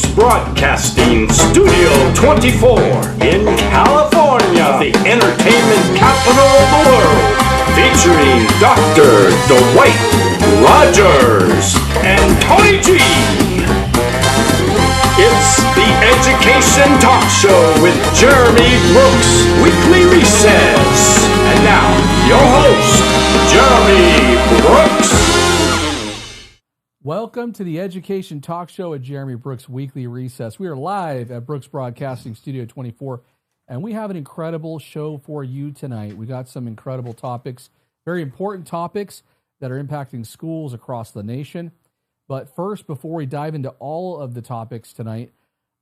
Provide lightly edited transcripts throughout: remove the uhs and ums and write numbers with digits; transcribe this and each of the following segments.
Brooks Broadcasting Studio 24 in California, the entertainment capital of the world, featuring Dr. Dwight Rogers and Tony G. It's the Education Talk Show with Jeremy Brooks, Weekly Recess. And now, your host, Jeremy Brooks. Welcome to the Education Talk Show at Jeremy Brooks Weekly Recess. We are live at Brooks Broadcasting Studio 24, and we have an incredible show for you tonight. We got some incredible topics, very important topics that are impacting schools across the nation. But first, before we dive into all of the topics tonight,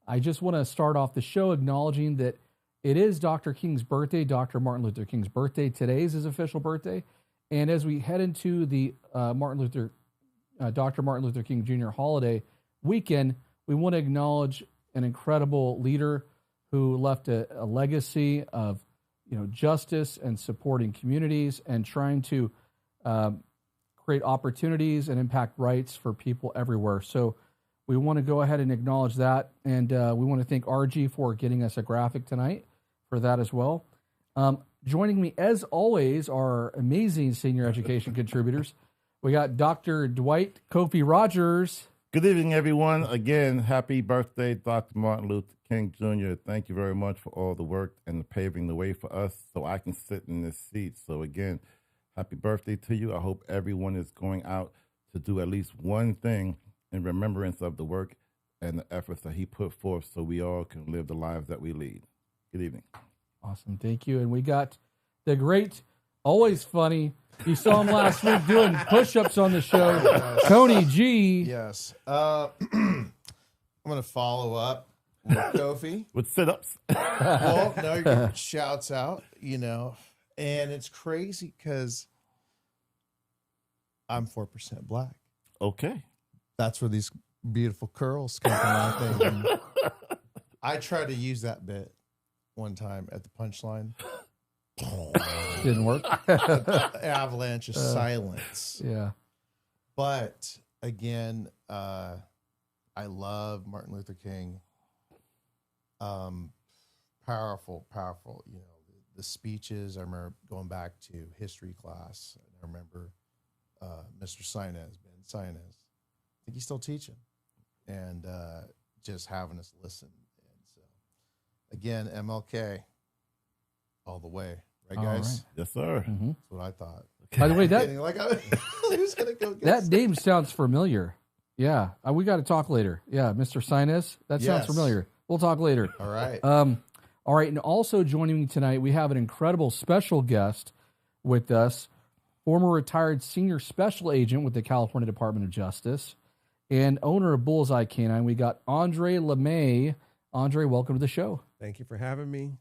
I just want to start off the show acknowledging that it is Dr. King's birthday, Dr. Martin Luther King's birthday. Today is his official birthday. And as we head into the Dr. Martin Luther King Jr. holiday weekend, we want to acknowledge an incredible leader who left a legacy of, justice and supporting communities and trying to create opportunities and impact rights for people everywhere. So we want to go ahead and acknowledge that, and we want to thank RG for getting us a graphic tonight for that as well. Joining me, as always, are amazing senior education contributors. We got Dr. Dwight Kofi Rogers. Good evening, everyone. Again, happy birthday, Dr. Martin Luther King Jr. Thank you very much for all the work and paving the way for us so I can sit in this seat. So again, happy birthday to you. I hope everyone is going out to do at least one thing in remembrance of the work and the efforts that he put forth so we all can live the lives that we lead. Good evening. Awesome. Thank you. And we got the great, always funny, you saw him last week doing push-ups on the show, yes. Tony G. Yes. I'm going to follow up with Kofi. With sit-ups. Well, no, you're getting shouts out, and it's crazy because I'm 4% black. Okay. That's where these beautiful curls come from, I think. And I tried to use that bit one time at the punchline. Didn't work. Avalanche of silence. Yeah. But again, I love Martin Luther King. Powerful. The speeches. I remember going back to history class. I remember Mr. Ben Sinez. I think he's still teaching, and just having us listen. And so, again, MLK all the way. Right, guys? Right. Yes, sir. Mm-hmm. That's what I thought. By the way, who's gonna go get that name sounds familiar. Yeah, we got to talk later. Yeah, Mr. Sinez, that sounds familiar. We'll talk later. All right. All right, and also joining me tonight, we have an incredible special guest with us, former retired senior special agent with the California Department of Justice and owner of Bullseye Canine. We got Andre LeMay. Andre, welcome to the show. Thank you for having me.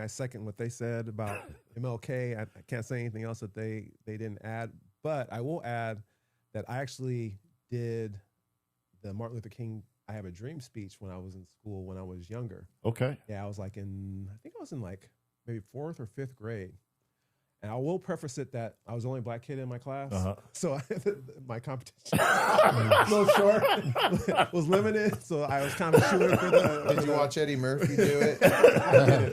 I second what they said about MLK. I can't say anything else that they didn't add, but I will add that I actually did the Martin Luther King I Have a Dream speech when I was in school when I was younger. Okay. Yeah, I was I think I was in maybe 4th or 5th grade. And I will preface it that I was the only black kid in my class. Uh-huh. So my competition a little short, was limited. So I was kind of shooting for the... Did you watch Eddie Murphy do it?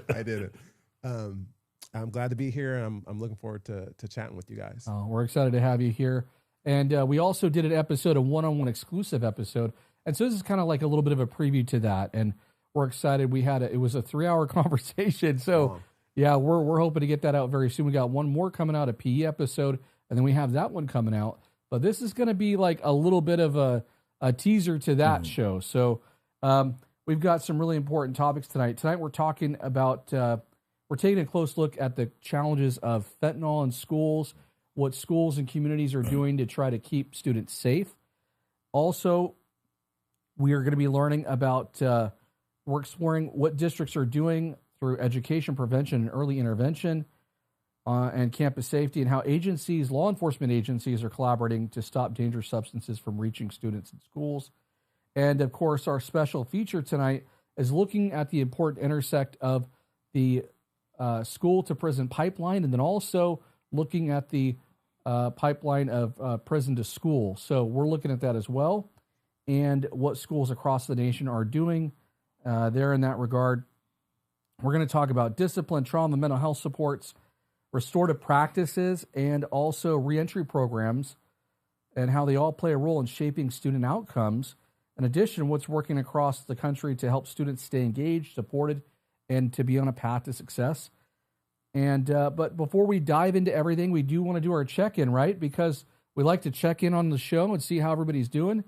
I did it. I'm glad to be here. And I'm looking forward to chatting with you guys. We're excited to have you here. And we also did an episode, a one-on-one exclusive episode. And so this is kind of like a little bit of a preview to that. And we're excited. It was a 3-hour conversation. So... Yeah, we're hoping to get that out very soon. We got one more coming out, a PE episode, and then we have that one coming out. But this is going to be like a little bit of a teaser to that show. So we've got some really important topics tonight. Tonight we're talking about, we're taking a close look at the challenges of fentanyl in schools, what schools and communities are doing to try to keep students safe. Also, we are going to be learning about, we're exploring what districts are doing through education, prevention, and early intervention, and campus safety, and how law enforcement agencies are collaborating to stop dangerous substances from reaching students in schools. And, of course, our special feature tonight is looking at the important intersect of the school-to-prison pipeline, and then also looking at the pipeline of prison to school. So we're looking at that as well. and what schools across the nation are doing there in that regard. We're going to talk about discipline, trauma, mental health supports, restorative practices, and also reentry programs and how they all play a role in shaping student outcomes. In addition, what's working across the country to help students stay engaged, supported, and to be on a path to success. And but before we dive into everything, we do want to do our check-in, right? Because we like to check in on the show and see how everybody's doing.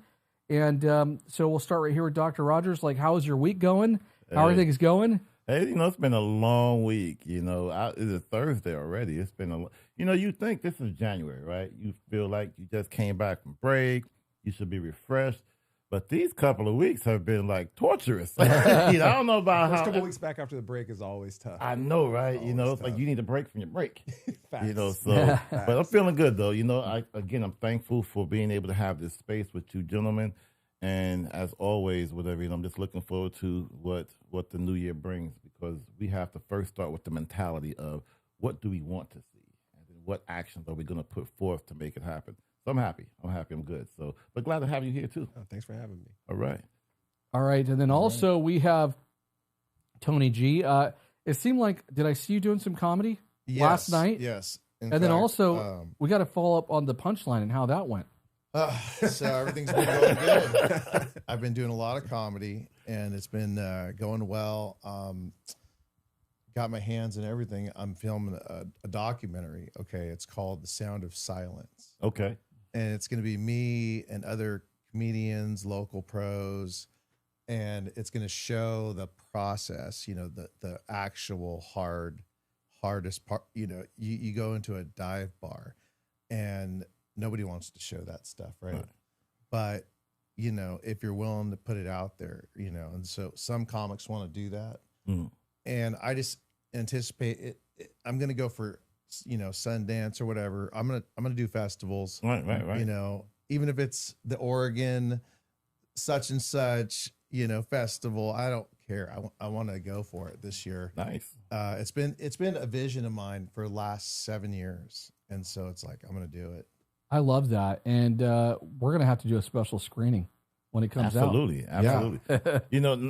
And so we'll start right here with Dr. Rogers. Like, how is your week going? How are things going? Hey, it's been a long week. It's Thursday already. It's been you think this is January, right? You feel like you just came back from break. You should be refreshed. But these couple of weeks have been like torturous. I don't know about First how. couple weeks back after the break is always tough. I know, right? It's tough. like you need a break from your break. Facts. So, but I'm feeling good though. I'm thankful for being able to have this space with you gentlemen. And as always, I'm just looking forward to what the new year brings, because we have to first start with the mentality of what do we want to see, and then what actions are we going to put forth to make it happen. So I'm happy. I'm good. So, but glad to have you here too. Oh, thanks for having me. All right. And then also we have Tony G. It seemed like, did I see you doing some comedy last night? Yes. Then also we got to follow up on the punchline and how that went. So everything's been going good. I've been doing a lot of comedy, and it's been going well. Got my hands in everything. I'm filming a documentary. Okay, it's called The Sound of Silence. Okay. And it's going to be me and other comedians, local pros, and it's going to show the process, the actual hardest part. You go into a dive bar and nobody wants to show that stuff, right? But, if you're willing to put it out there, and so some comics want to do that. And I just anticipate it. I'm going to go for, Sundance or whatever. I'm going to do festivals. Right. Even if it's the Oregon such and such, festival, I don't care. I want to go for it this year. Nice. It's been a vision of mine for the last 7 years. And so it's like, I'm going to do it. I love that. And we're going to have to do a special screening when it comes out. Absolutely.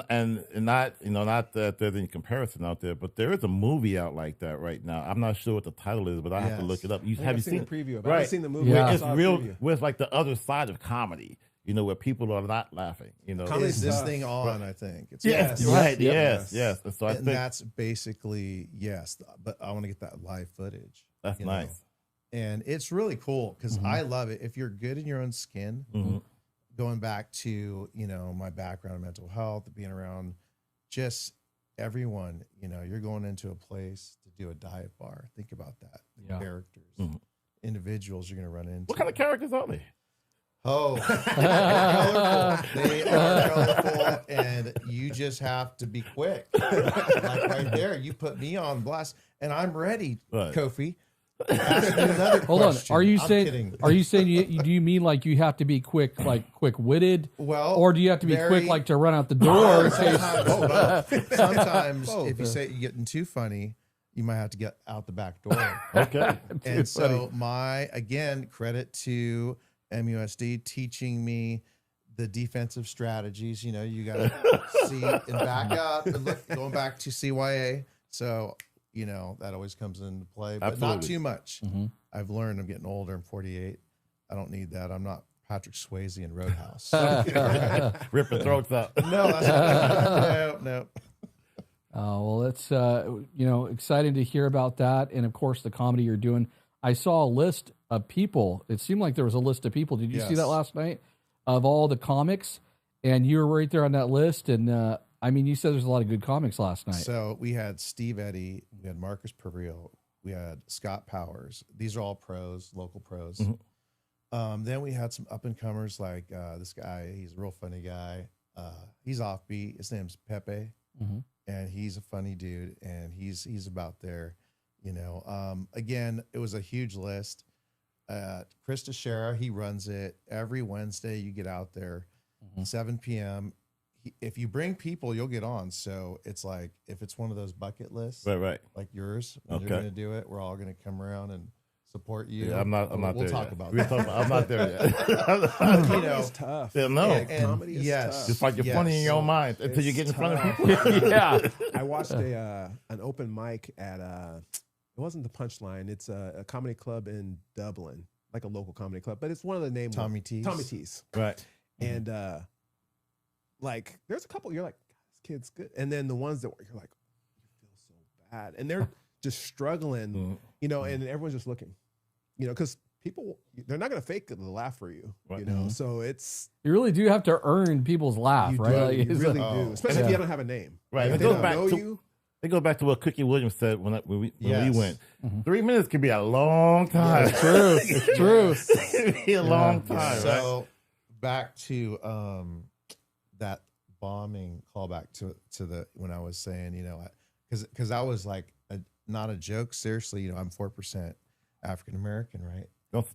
And not that there's any comparison out there, but there is a movie out like that right now. I'm not sure what the title is, but I have to look it up. Have you seen the preview? I haven't seen the movie. Yeah. It's real with like the other side of comedy, where people are not laughing. Is this thing on? I think it's yes, right. Yes. And so and that's basically yes, but I want to get that live footage. That's nice. And it's really cool because I love it. If you're good in your own skin, going back to, my background in mental health, being around just everyone, you're going into a place to do a dive bar. Think about that. The characters, individuals you're going to run into. What kind of characters are they? Oh, colorful. They are colorful, and you just have to be quick. Like right there, you put me on blast, and I'm ready, Kofi. Hold on. Are you saying? Kidding. Are you saying? Do you mean like you have to be quick, like quick-witted? Well, or do you have to be quick, like to run out the door? in case- Sometimes, if you say you're getting too funny, you might have to get out the back door. Okay. And so credit to MUSD teaching me the defensive strategies. You got to see and back up and look, going back to CYA. So. That always comes into play, but not too much. I've learned I'm getting older. I'm 48. I don't need that. I'm not Patrick Swayze in Roadhouse. Ripping throats out. No. Well, it's exciting to hear about that, and of course the comedy you're doing. I saw a list of people. It seemed like there was a list of people. Did you see that last night of all the comics? And you were right there on that list, and you said there's a lot of good comics last night. So we had Steve Eddy, we had Marcus Perreault, we had Scott Powers. These are all pros, local pros. Then we had some up and comers like this guy. He's a real funny guy. He's offbeat. His name's Pepe, and he's a funny dude. And he's about there, Again, it was a huge list. Chris Teixeira, he runs it every Wednesday. You get out there, 7 p.m. If you bring people, you'll get on. So it's like, if it's one of those bucket lists, right, like yours, when you're going to do it, we're all going to come around and support you. Yeah, I'm not we'll there talk yet. about We'll that. talk about- I'm not there yet. Comedy is tough. Yeah, no. And Comedy is yes, tough. It's like you're funny in your mind until you get in front of people. Yeah. I watched an open mic at it wasn't the Punchline. It's a comedy club in Dublin, like a local comedy club, but it's one of the name Tommy T's. Tommy T's. Right. And like there's a couple you're like, God, this kid's good. And then the ones that you're like, you feel so bad. And they're just struggling, you know, and everyone's just looking. You know, because people they're not gonna fake the laugh for you. Right. You know, so it's You really do have to earn people's laugh, you right? do, Like, you it's really like- do. Especially if you don't have a name. Right. If It they goes don't back know to- you. It goes back to what Cookie Williams said when we Yes. went. 3 minutes can be a long time. It's true. It's true. It can be a long time, right? So back to that bombing callback to the when I was saying, you know, because I was like not a joke. Seriously, you know, I'm 4% African American, right?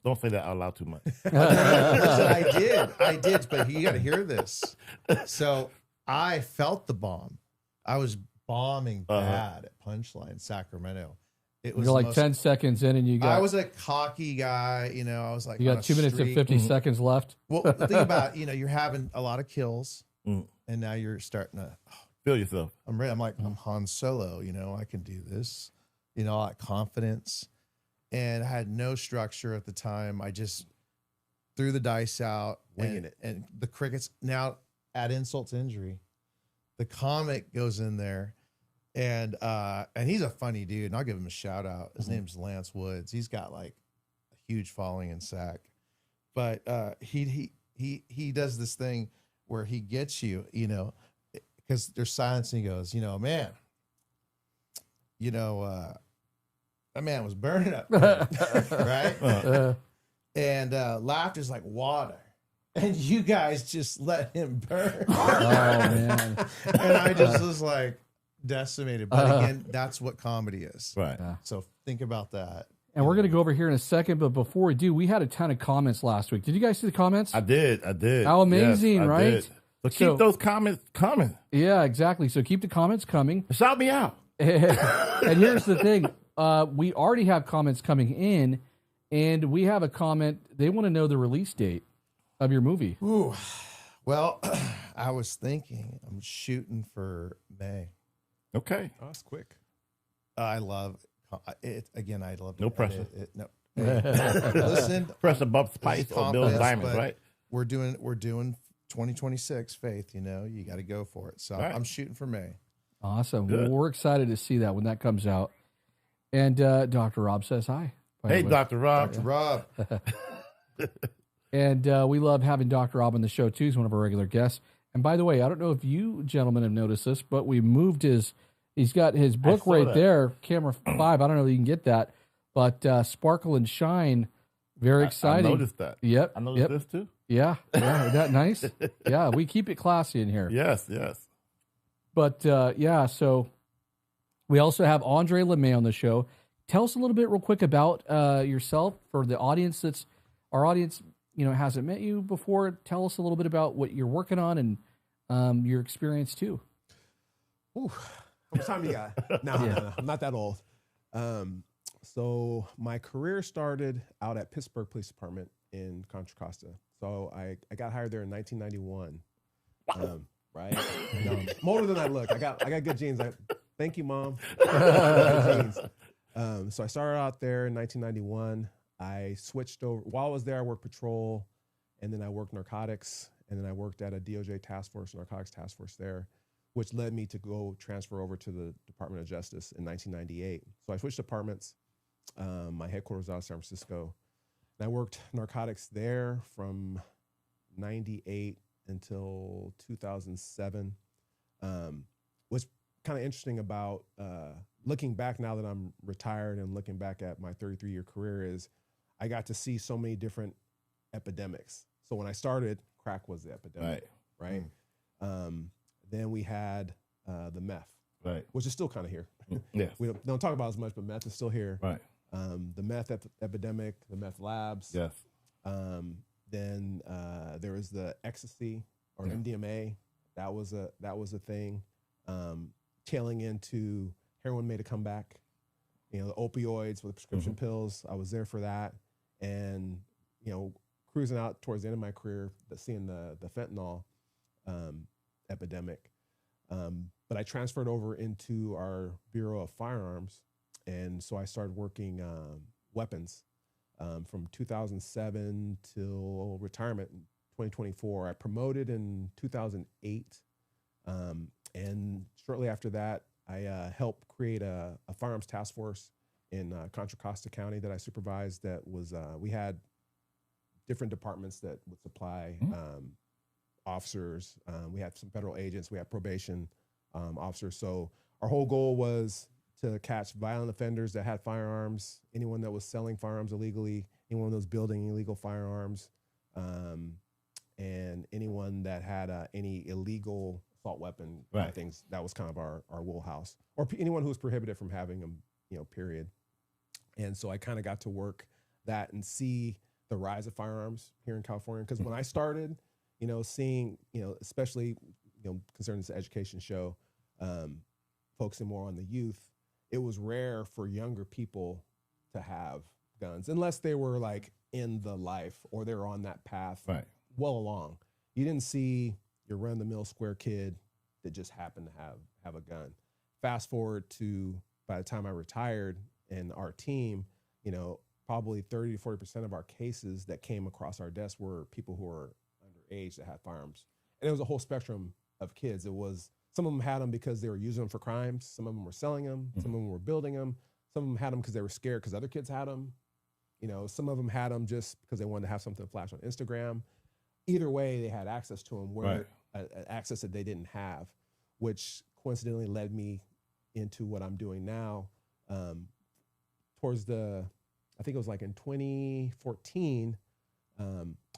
Don't say that out loud too much. Listen, I did, but you got to hear this. So I felt the bomb. I was bombing bad at Punchline, Sacramento. It was You're like the most- 10 seconds in and you got I was a cocky guy, you know. I was like, you on got a 2 minutes and streak. 50 seconds left. Well, think about, you know, you're having a lot of kills, Mm. and now you're starting to. Feel yourself. I'm ready. I'm like, I'm Han Solo, you know, I can do this, you know, all that confidence. And I had no structure at the time. I just threw the dice out, Winging it. And the crickets. Now, add insult to injury, the comic goes in there, and he's a funny dude, and I'll give him a shout out. His name's Lance Woods. He's got like a huge following in SAC, but he does this thing where he gets you, you know, because there's silence, and he goes, you know, man, you know, that man was burning up, right? And laughter's like water, and you guys just let him burn. Oh, man. And I just was like decimated. But again, that's what comedy is. Right. So think about that. And we're going to go over here in a second, but before we do, we had a ton of comments last week. Did you guys see the comments? I did. How amazing, Yes, I right? did. So keep So- those comments coming. Yeah, exactly. So keep the comments coming. Shout me out. And here's the thing. We already have comments coming in, and we have a comment. They want to know the release date of your movie. Ooh. Well, I was thinking I'm shooting for May. Okay. Oh, that's quick. I love it. Again, I love No to pressure. edit it. No. Hey, listen, Press above this spice is or Bill confidence, Diamonds, but right? We're doing 2026 Faith. You know, you got to go for it. So Right. I'm shooting for May. Awesome. Good. Well, we're excited to see that when that comes out. And Dr. Rob says hi. by the Hey, way. Dr. Rob. Dr. Rob. And we love having Dr. Rob on the show, too. He's one of our regular guests. And by the way, I don't know if you gentlemen have noticed this, but we moved he's got his book saw right that. there, camera 5. I don't know if you can get that, but Sparkle and Shine, very exciting. I noticed that. Yep. I noticed this too. Yeah. Yeah. Is that nice? Yeah. We keep it classy in here. Yes, yes. But yeah, so we also have Andre LeMay on the show. Tell us a little bit real quick about yourself for the audience our audience, you know, hasn't met you before. Tell us a little bit about what you're working on and your experience too. Ooh, how much time you got? No, I'm not that old. So my career started out at Pittsburgh Police Department in Contra Costa. So I got hired there in 1991. Right? No, I'm older than I look. I got good genes. Thank you, Mom. Good genes. So I started out there in 1991. I switched over. While I was there, I worked patrol, and then I worked narcotics, and then I worked at a DOJ task force, narcotics task force there, which led me to go transfer over to the Department of Justice in 1998. So I switched departments. My headquarters was out of San Francisco. And I worked narcotics there from 98 until 2007. What's kind of interesting about looking back now that I'm retired and looking back at my 33-year career is I got to see so many different epidemics. So when I started, crack was the epidemic, right? Then we had the meth, Right. which is still kind of here. Yes. We don't talk about it as much, but meth is still here. Right. The meth epidemic, the meth labs. Yes. Then there was the ecstasy or MDMA. That was a thing. Tailing into heroin made a comeback. the opioids for the prescription pills. I was there for that. And, cruising out towards the end of my career, seeing the fentanyl epidemic. But I transferred over into our Bureau of Firearms. And so I started working weapons from 2007 till retirement in 2024. I promoted in 2008. And shortly after that, I helped create a firearms task force in Contra Costa County that I supervised. That was, we had different departments that would supply officers. We had some federal agents. We had probation officers. So our whole goal was to catch violent offenders that had firearms, anyone that was selling firearms illegally, anyone that was building illegal firearms, and anyone that had any illegal assault weapon things. That was kind of our wheelhouse, or anyone who was prohibited from having them, period. And so I kind of got to work that and see the rise of firearms here in California. Because when I started, seeing, especially, concerning this education show, focusing more on the youth, it was rare for younger people to have guns, unless they were like in the life or they were on that path well along. You didn't see your run-of-the-mill square kid that just happened to have a gun. Fast forward to by the time I retired, and our team, probably 30 to 40% of our cases that came across our desk were people who were underage that had firearms. And it was a whole spectrum of kids. It was, some of them had them because they were using them for crimes. Some of them were selling them. Some of them were building them. Some of them had them because they were scared because other kids had them. Some of them had them just because they wanted to have something to flash on Instagram. Either way, they had access to them, where access that they didn't have, which coincidentally led me into what I'm doing now. Towards I think it was like in 2014,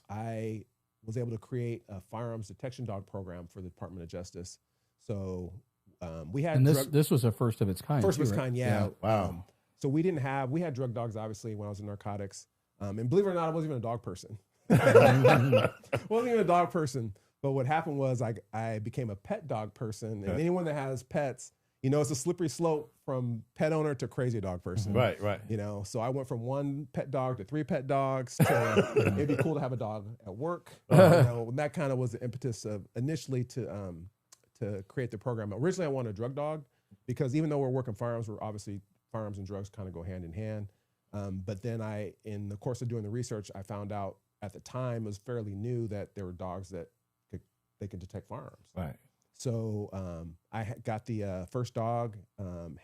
I was able to create a firearms detection dog program for the Department of Justice. So we had, and this was a first of its kind. First of its kind, yeah. Wow. So we had drug dogs, obviously, when I was in narcotics. And believe it or not, I wasn't even a dog person. Wasn't even a dog person. But what happened was I became a pet dog person. And anyone that has pets, it's a slippery slope from pet owner to crazy dog person. Right. So I went from one pet dog to 3 pet dogs to it'd be cool to have a dog at work. And that kind of was the impetus of initially to create the program. Originally, I wanted a drug dog because even though we're working firearms, we're obviously firearms and drugs kind of go hand in hand. But then in the course of doing the research, I found out at the time it was fairly new that there were dogs that they could detect firearms. Right. So I got the first dog,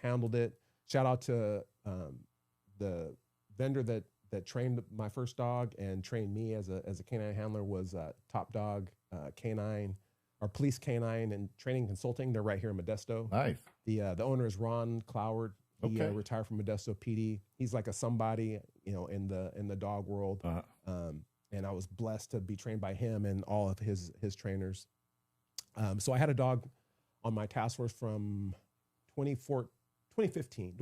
handled it. Shout out to the vendor that trained my first dog and trained me as a canine handler was Top Dog Canine, or Police Canine and Training Consulting. They're right here in Modesto. Nice. The owner is Ron Cloward. He retired from Modesto PD. He's like a somebody, in the dog world. And I was blessed to be trained by him and all of his trainers. So I had a dog on my task force from 2015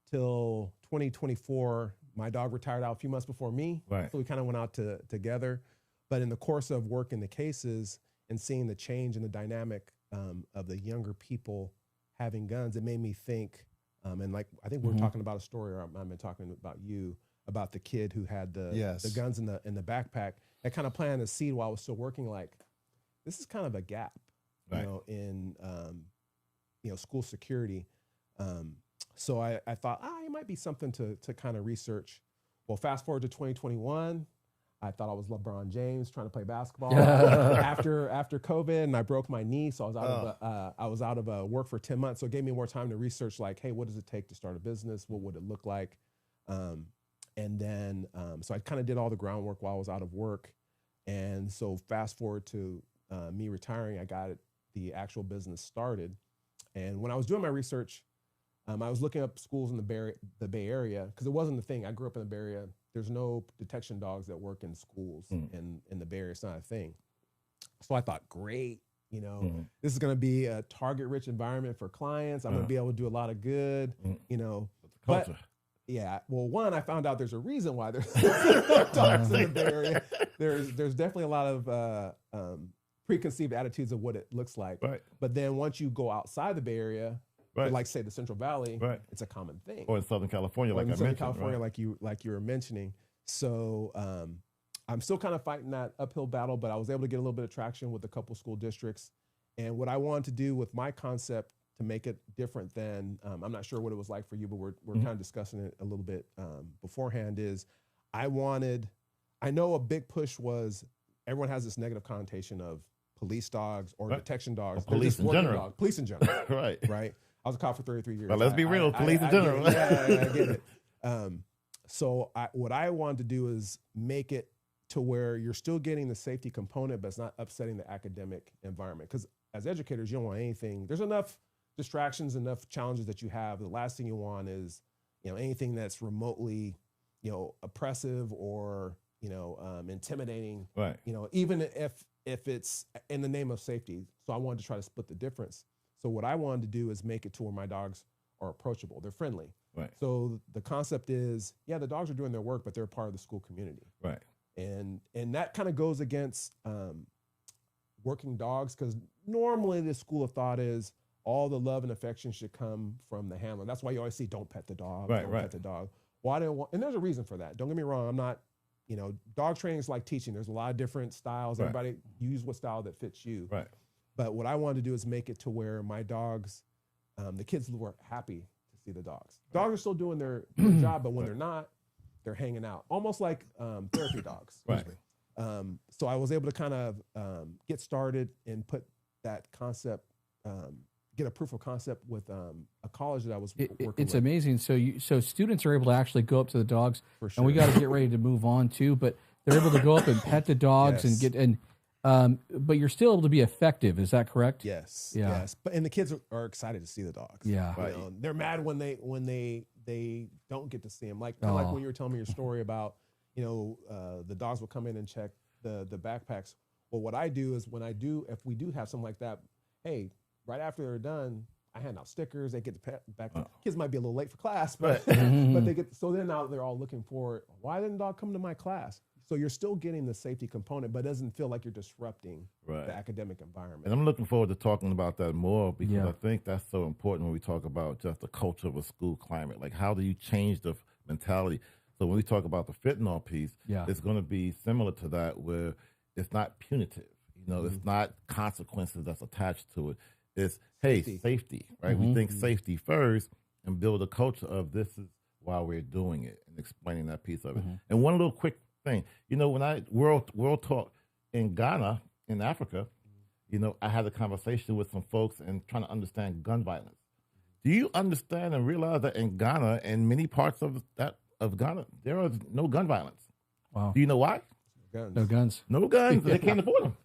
till 2024. My dog retired out a few months before me. Right. So we kind of went out together. But in the course of working the cases and seeing the change in the dynamic of the younger people having guns, it made me think, and like I think we were talking about a story, or I've been talking about you, about the kid who had the guns in the backpack. That kind of planted a seed while I was still working, like, this is kind of a gap, in school security. So I thought, it might be something to kind of research. Well, fast forward to 2021, I thought I was LeBron James trying to play basketball after COVID, and I broke my knee, so I was out of work for 10 months. So it gave me more time to research, like, hey, what does it take to start a business? What would it look like? And then so I kind of did all the groundwork while I was out of work. And so fast forward to me retiring, I got the actual business started. And when I was doing my research, I was looking up schools in the Bay Area, because it wasn't the thing. I grew up in the Bay Area. There's no detection dogs that work in schools in the Bay Area. It's not a thing. So I thought, great, this is going to be a target-rich environment for clients. I'm going to be able to do a lot of good, But yeah, well, one, I found out there's a reason why there's dogs in the Bay Area. There's definitely a lot of preconceived attitudes of what it looks like. Right. But then once you go outside the Bay Area, But Right. like say the Central Valley, Right. it's a common thing. Or in Southern California, Or like in I Southern mentioned. California, right. like you were mentioning. So I'm still kind of fighting that uphill battle, but I was able to get a little bit of traction with a couple school districts. And what I wanted to do with my concept to make it different than I'm not sure what it was like for you, but we're kind of discussing it a little bit beforehand. Is I know a big push was everyone has this negative connotation of police dogs or Right. detection dogs. Or police They're just in working general. dogs. Police in general. Right. Right. I was a cop for 33 years. But let's be real, police in I get general. it. Yeah, I get it. So what I wanted to do is make it to where you're still getting the safety component, but it's not upsetting the academic environment. Because as educators, you don't want anything. There's enough distractions, enough challenges that you have. The last thing you want is, anything that's remotely, oppressive or, intimidating. Right. Even if it's in the name of safety. So I wanted to try to split the difference. So what I wanted to do is make it to where my dogs are approachable. They're friendly. Right. So the concept is, the dogs are doing their work, but they're part of the school community. Right. And that kind of goes against working dogs, because normally the school of thought is all the love and affection should come from the handler. That's why you always see, don't pet the dog, Right, don't right. pet the dog. Why don't want, and there's a reason for that. Don't get me wrong. I'm not, dog training is like teaching. There's a lot of different styles. Right. Everybody use what style that fits you. Right. But what I wanted to do is make it to where my dogs, the kids were happy to see the dogs. Dogs are still doing their job, but when they're not, they're hanging out. Almost like therapy dogs. Right. So I was able to kind of get started and put that concept, get a proof of concept with a college that I was working It's with. amazing. So students are able to actually go up to the dogs, For and we sure. got to get ready to move on too. But they're able to go up and pet the dogs Yes. but you're still able to be effective. Is that correct? Yes. Yeah. Yes. But and the kids are excited to see the dogs. Yeah. You know, they're mad when they don't get to see them. Like kind of like when you were telling me your story about, the dogs will come in and check the backpacks. Well, what I do is if we do have something like that, hey, right after they're done, I hand out stickers. They get the backpack. Kids might be a little late for class, but but they get, so then now they're all looking forward. Why didn't the dog come to my class? So you're still getting the safety component, but it doesn't feel like you're disrupting the academic environment. And I'm looking forward to talking about that more, because Yeah. I think that's so important when we talk about just the culture of a school climate. Like, how do you change the mentality? So when we talk about the fentanyl piece, it's going to be similar to that, where it's not punitive. It's not consequences that's attached to it. It's, hey, safety, right? We think safety first and build a culture of this is why we're doing it, and explaining that piece of it. And one little quick thing, when I world talk in Ghana, in Africa, I had a conversation with some folks and trying to understand gun violence. Do you understand and realize that in Ghana and many parts of Ghana, there is no gun violence? Wow. Do you know why? Guns. No guns. No guns. They can't afford them.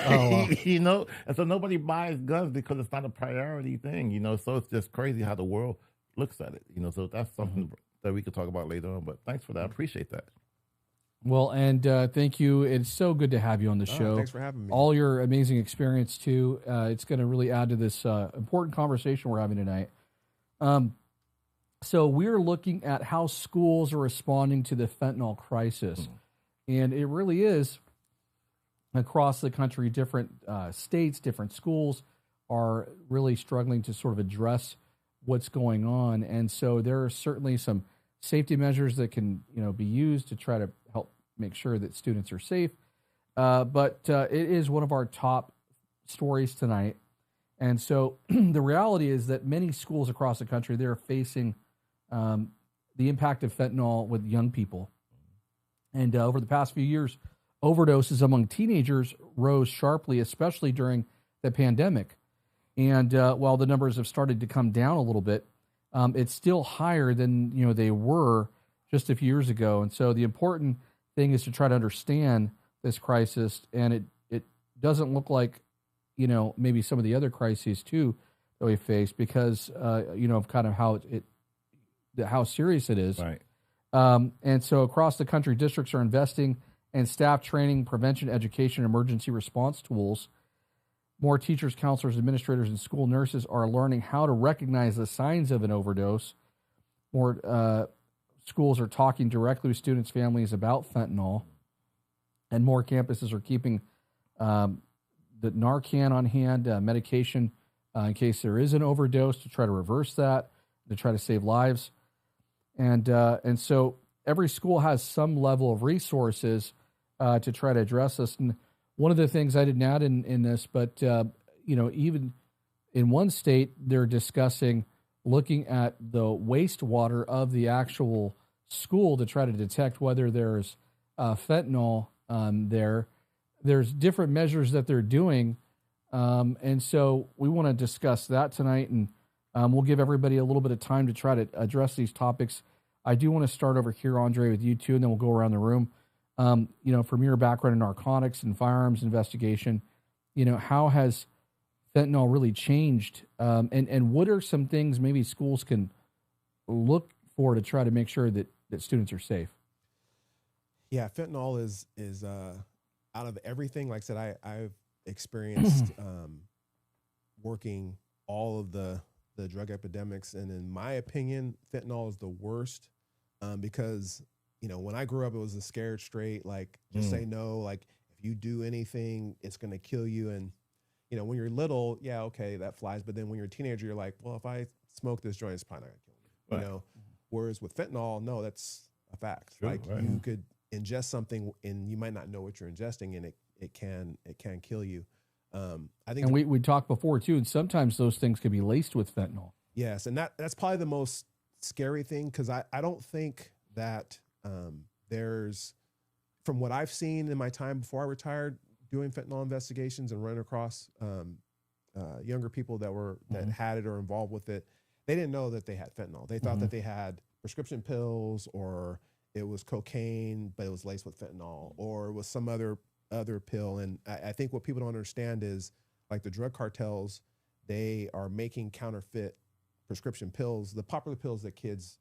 Oh, wow. And so nobody buys guns because it's not a priority thing, So it's just crazy how the world looks at it, So that's something that we could talk about later on. But thanks for that. I appreciate that. Well, and thank you. It's so good to have you on the show. Thanks for having me. All your amazing experience too. It's going to really add to this important conversation we're having tonight. So we're looking at how schools are responding to the fentanyl crisis. And it really is across the country, different states, different schools are really struggling to sort of address what's going on. And so there are certainly some safety measures that can, be used to try to help make sure that students are safe. But it is one of our top stories tonight. And so the reality is that many schools across the country, they're facing the impact of fentanyl with young people. And over the past few years, overdoses among teenagers rose sharply, especially during the pandemic. And while the numbers have started to come down a little bit, it's still higher than they were just a few years ago. And so the important thing is to try to understand this crisis. And it doesn't look like maybe some of the other crises too that we face, because of kind of how serious it is. Right. And so across the country, districts are investing in staff training, prevention, education, emergency response tools. More teachers, counselors, administrators, and school nurses are learning how to recognize the signs of an overdose. More schools are talking directly with students' families about fentanyl. And more campuses are keeping the Narcan on hand, medication in case there is an overdose, to try to reverse that, to try to save lives. And so every school has some level of resources to try to address this. And one of the things I didn't add in this, but even in one state, they're discussing looking at the wastewater of the actual school to try to detect whether there's fentanyl there. There's different measures that they're doing. And so we want to discuss that tonight, and we'll give everybody a little bit of time to try to address these topics. I do want to start over here, Andre, with you too, and then we'll go around the room. From your background in narcotics and firearms investigation, how has fentanyl really changed? And what are some things maybe schools can look for to try to make sure that students are safe? Yeah, fentanyl is out of everything. Like I said, I've experienced working all of the drug epidemics, and in my opinion, fentanyl is the worst because when I grew up, it was a scared straight, like just say no, like if you do anything, it's gonna kill you. And when you're little, yeah, okay, that flies. But then when you're a teenager, you're like, well, if I smoke this joint, it's probably not gonna kill me. Right. Whereas with fentanyl, no, that's a fact. Sure, like right. you could ingest something and you might not know what you're ingesting, and it can kill you. I think, and we talked before too, and sometimes those things could be laced with fentanyl. Yes, and that's probably the most scary thing, because I don't think that there's, from what I've seen in my time before I retired doing fentanyl investigations and running across younger people that had it or involved with it, they didn't know that they had fentanyl. They thought that they had prescription pills, or it was cocaine, but it was laced with fentanyl, or it was some other pill. And I think what people don't understand is, like, the drug cartels, they are making counterfeit prescription pills, the popular pills that kids,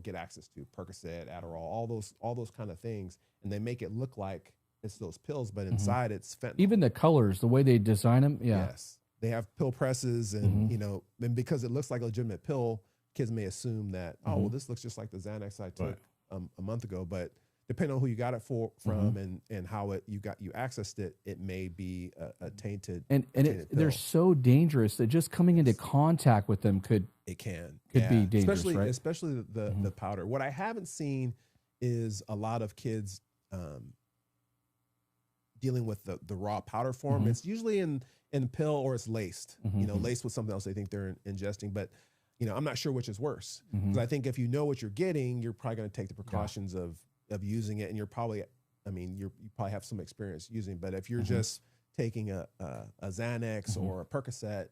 get access to, Percocet, Adderall, all those kind of things, and they make it look like it's those pills, but inside it's fentanyl. Even the colors, the way they design them, yeah. Yes, they have pill presses, and and because it looks like a legitimate pill, kids may assume that this looks just like the Xanax I took a month ago, but depending on who you got it from and how you accessed it, it may be a tainted pill. They're so dangerous that just coming into contact with them could be dangerous, especially the powder. What I haven't seen is a lot of kids dealing with the raw powder form. It's usually in pill, or it's laced, laced with something else they think they're ingesting. But I'm not sure which is worse, because I think if you know what you're getting, you're probably going to take the precautions of using it, and you probably have some experience using. But if you're just taking a Xanax or a Percocet,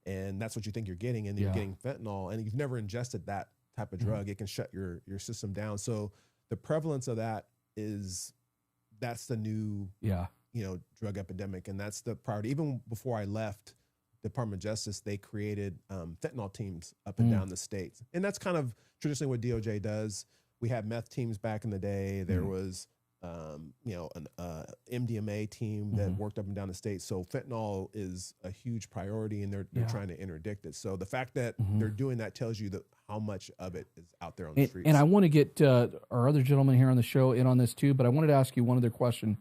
and that's what you think you're getting, and you're getting fentanyl, and you've never ingested that type of drug, it can shut your system down. So the prevalence of that's the new drug epidemic, and that's the priority. Even before I left Department of Justice, they created fentanyl teams up and down the states, and that's kind of traditionally what DOJ does. We had meth teams back in the day. There was, an MDMA team that worked up and down the state. So fentanyl is a huge priority, and they're trying to interdict it. So the fact that they're doing that tells you how much of it is out there on the streets. And I want to get our other gentleman here on the show in on this too, but I wanted to ask you one other question.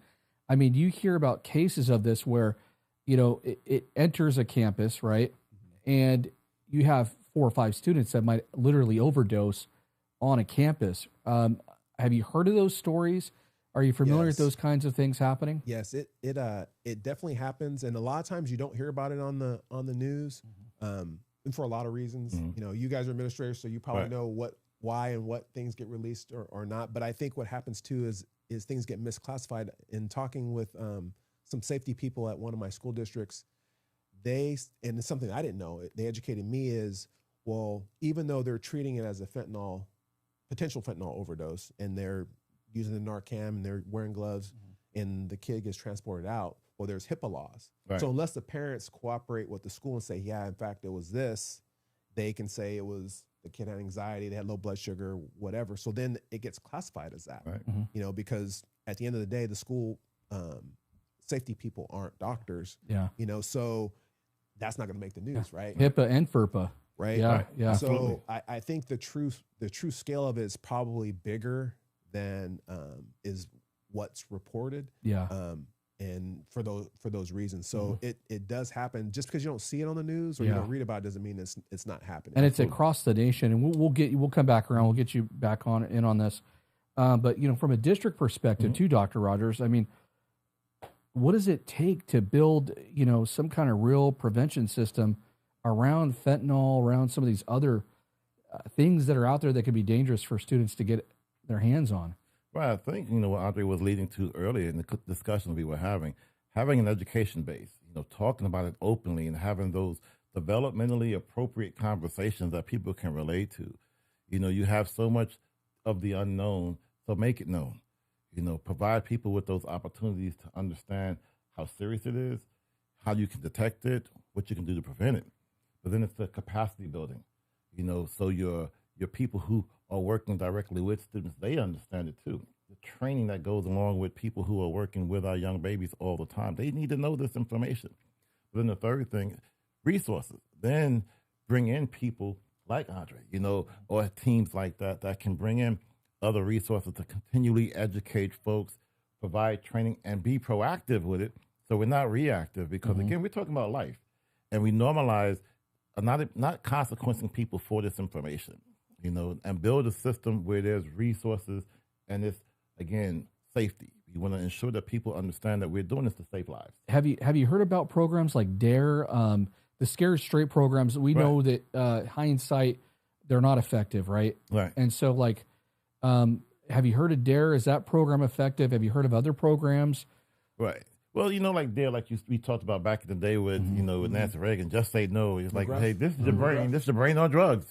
I mean, you hear about cases of this where, it enters a campus, right? And you have 4 or 5 students that might literally overdose on a campus. Have you heard of those stories? Are you familiar with those kinds of things happening? Yes, it definitely happens, and a lot of times you don't hear about it on the news, and for a lot of reasons. You guys are administrators, so you probably know why and what things get released or not. But I think what happens too is things get misclassified. In talking with some safety people at one of my school districts, and it's something I didn't know, they educated me, is, well, even though they're treating it as a potential fentanyl overdose, and they're using the Narcan and they're wearing gloves, and the kid gets transported out, well, there's HIPAA laws. Right. So unless the parents cooperate with the school and say, yeah, in fact, it was this, they can say it was the kid had anxiety, they had low blood sugar, whatever. So then it gets classified as that, because at the end of the day, the school safety people aren't doctors, so that's not going to make the news, right? HIPAA and FERPA. Right. Yeah. So I think the true scale of it is probably bigger than is what's reported. Yeah. and for those reasons. So it does happen. Just because you don't see it on the news or you don't read about it doesn't mean it's not happening. And it's across the nation. And we'll come back around. We'll get you back in on this. But from a district perspective, too, Dr. Rogers, I mean, what does it take to build some kind of real prevention system around fentanyl, around some of these other things that are out there that could be dangerous for students to get their hands on? Well, I think, what Andre was leading to earlier in the discussion we were having an education base, talking about it openly and having those developmentally appropriate conversations that people can relate to. You have so much of the unknown, so make it known. Provide people with those opportunities to understand how serious it is, how you can detect it, what you can do to prevent it. But then it's the capacity building, so your people who are working directly with students, they understand it too. The training that goes along with people who are working with our young babies all the time, they need to know this information. But then the third thing, resources. Then bring in people like Andre, or teams like that can bring in other resources to continually educate folks, provide training, and be proactive with it. So we're not reactive because, again, we're talking about life. And we normalize not consequencing people for this information, and build a system where there's resources and it's, again, safety. We want to ensure that people understand that we're doing this to save lives. Have you heard about programs like DARE, the Scared Straight programs? We know that hindsight, they're not effective, right? Right. And so, have you heard of DARE? Is that program effective? Have you heard of other programs? Right. Well, like DARE, we talked about back in the day with, with Nancy Reagan, just say no. It's like, hey, this is your brain. This is your brain on drugs,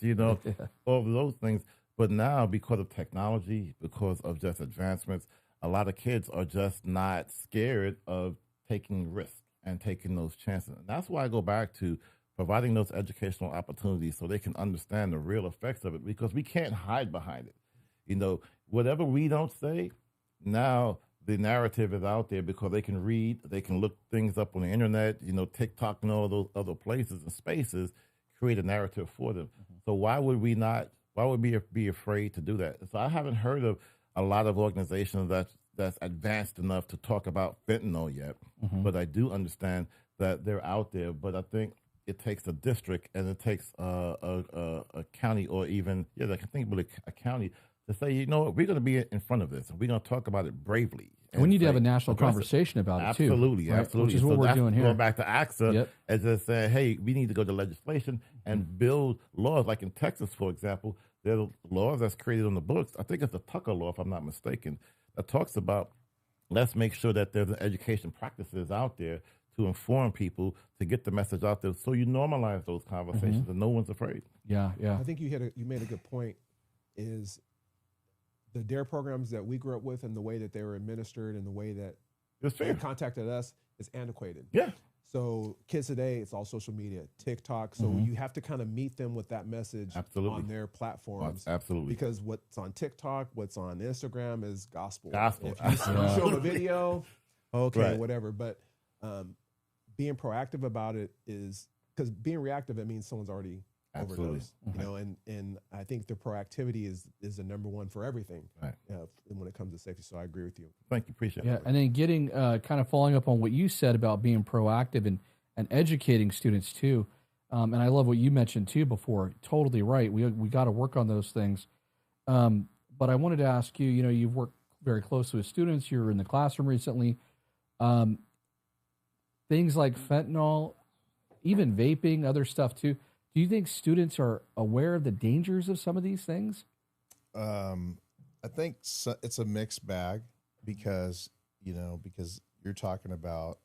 all of those things. But now, because of technology, because of just advancements, a lot of kids are just not scared of taking risks and taking those chances. And that's why I go back to providing those educational opportunities so they can understand the real effects of it, because we can't hide behind it. Whatever we don't say, now the narrative is out there because they can read, they can look things up on the internet, TikTok and all those other places and spaces create a narrative for them. So why would we be afraid to do that? So I haven't heard of a lot of organizations that's advanced enough to talk about fentanyl yet, but I do understand that they're out there. But I think it takes a district and it takes a county, or even, I can think about a county, to say, what, we're going to be in front of this and we're going to talk about it bravely. And we need to have a national conversation about it too. Absolutely, right? absolutely. Which is what we're doing here. Going back to AXA, as just saying, hey, we need to go to legislation and build laws. Like in Texas, for example, there are laws that's created on the books. I think it's the Tucker law, if I'm not mistaken, that talks about, let's make sure that there's an education practices out there to inform people, to get the message out there, so you normalize those conversations and no one's afraid. Yeah. I think you made a good point. Is the DARE programs that we grew up with and the way that they were administered and the way that they contacted us is antiquated. Yeah. So kids today, it's all social media, TikTok. So you have to kind of meet them with that message on their platforms. Absolutely. Because what's on TikTok, what's on Instagram is gospel. Gospel. If you show them a video, okay, whatever. But being proactive about it is, because being reactive, it means someone's already overdosed, and I think the proactivity is the number one for everything, right? When it comes to safety. So I agree with you. Thank you, appreciate it. Yeah, and then getting kind of following up on what you said about being proactive and educating students too, and I love what you mentioned too before. Totally right. We got to work on those things. But I wanted to ask you. You've worked very closely with students. You're in the classroom recently. Things like fentanyl, even vaping, other stuff too. Do you think students are aware of the dangers of some of these things? I think it's a mixed bag because you're talking about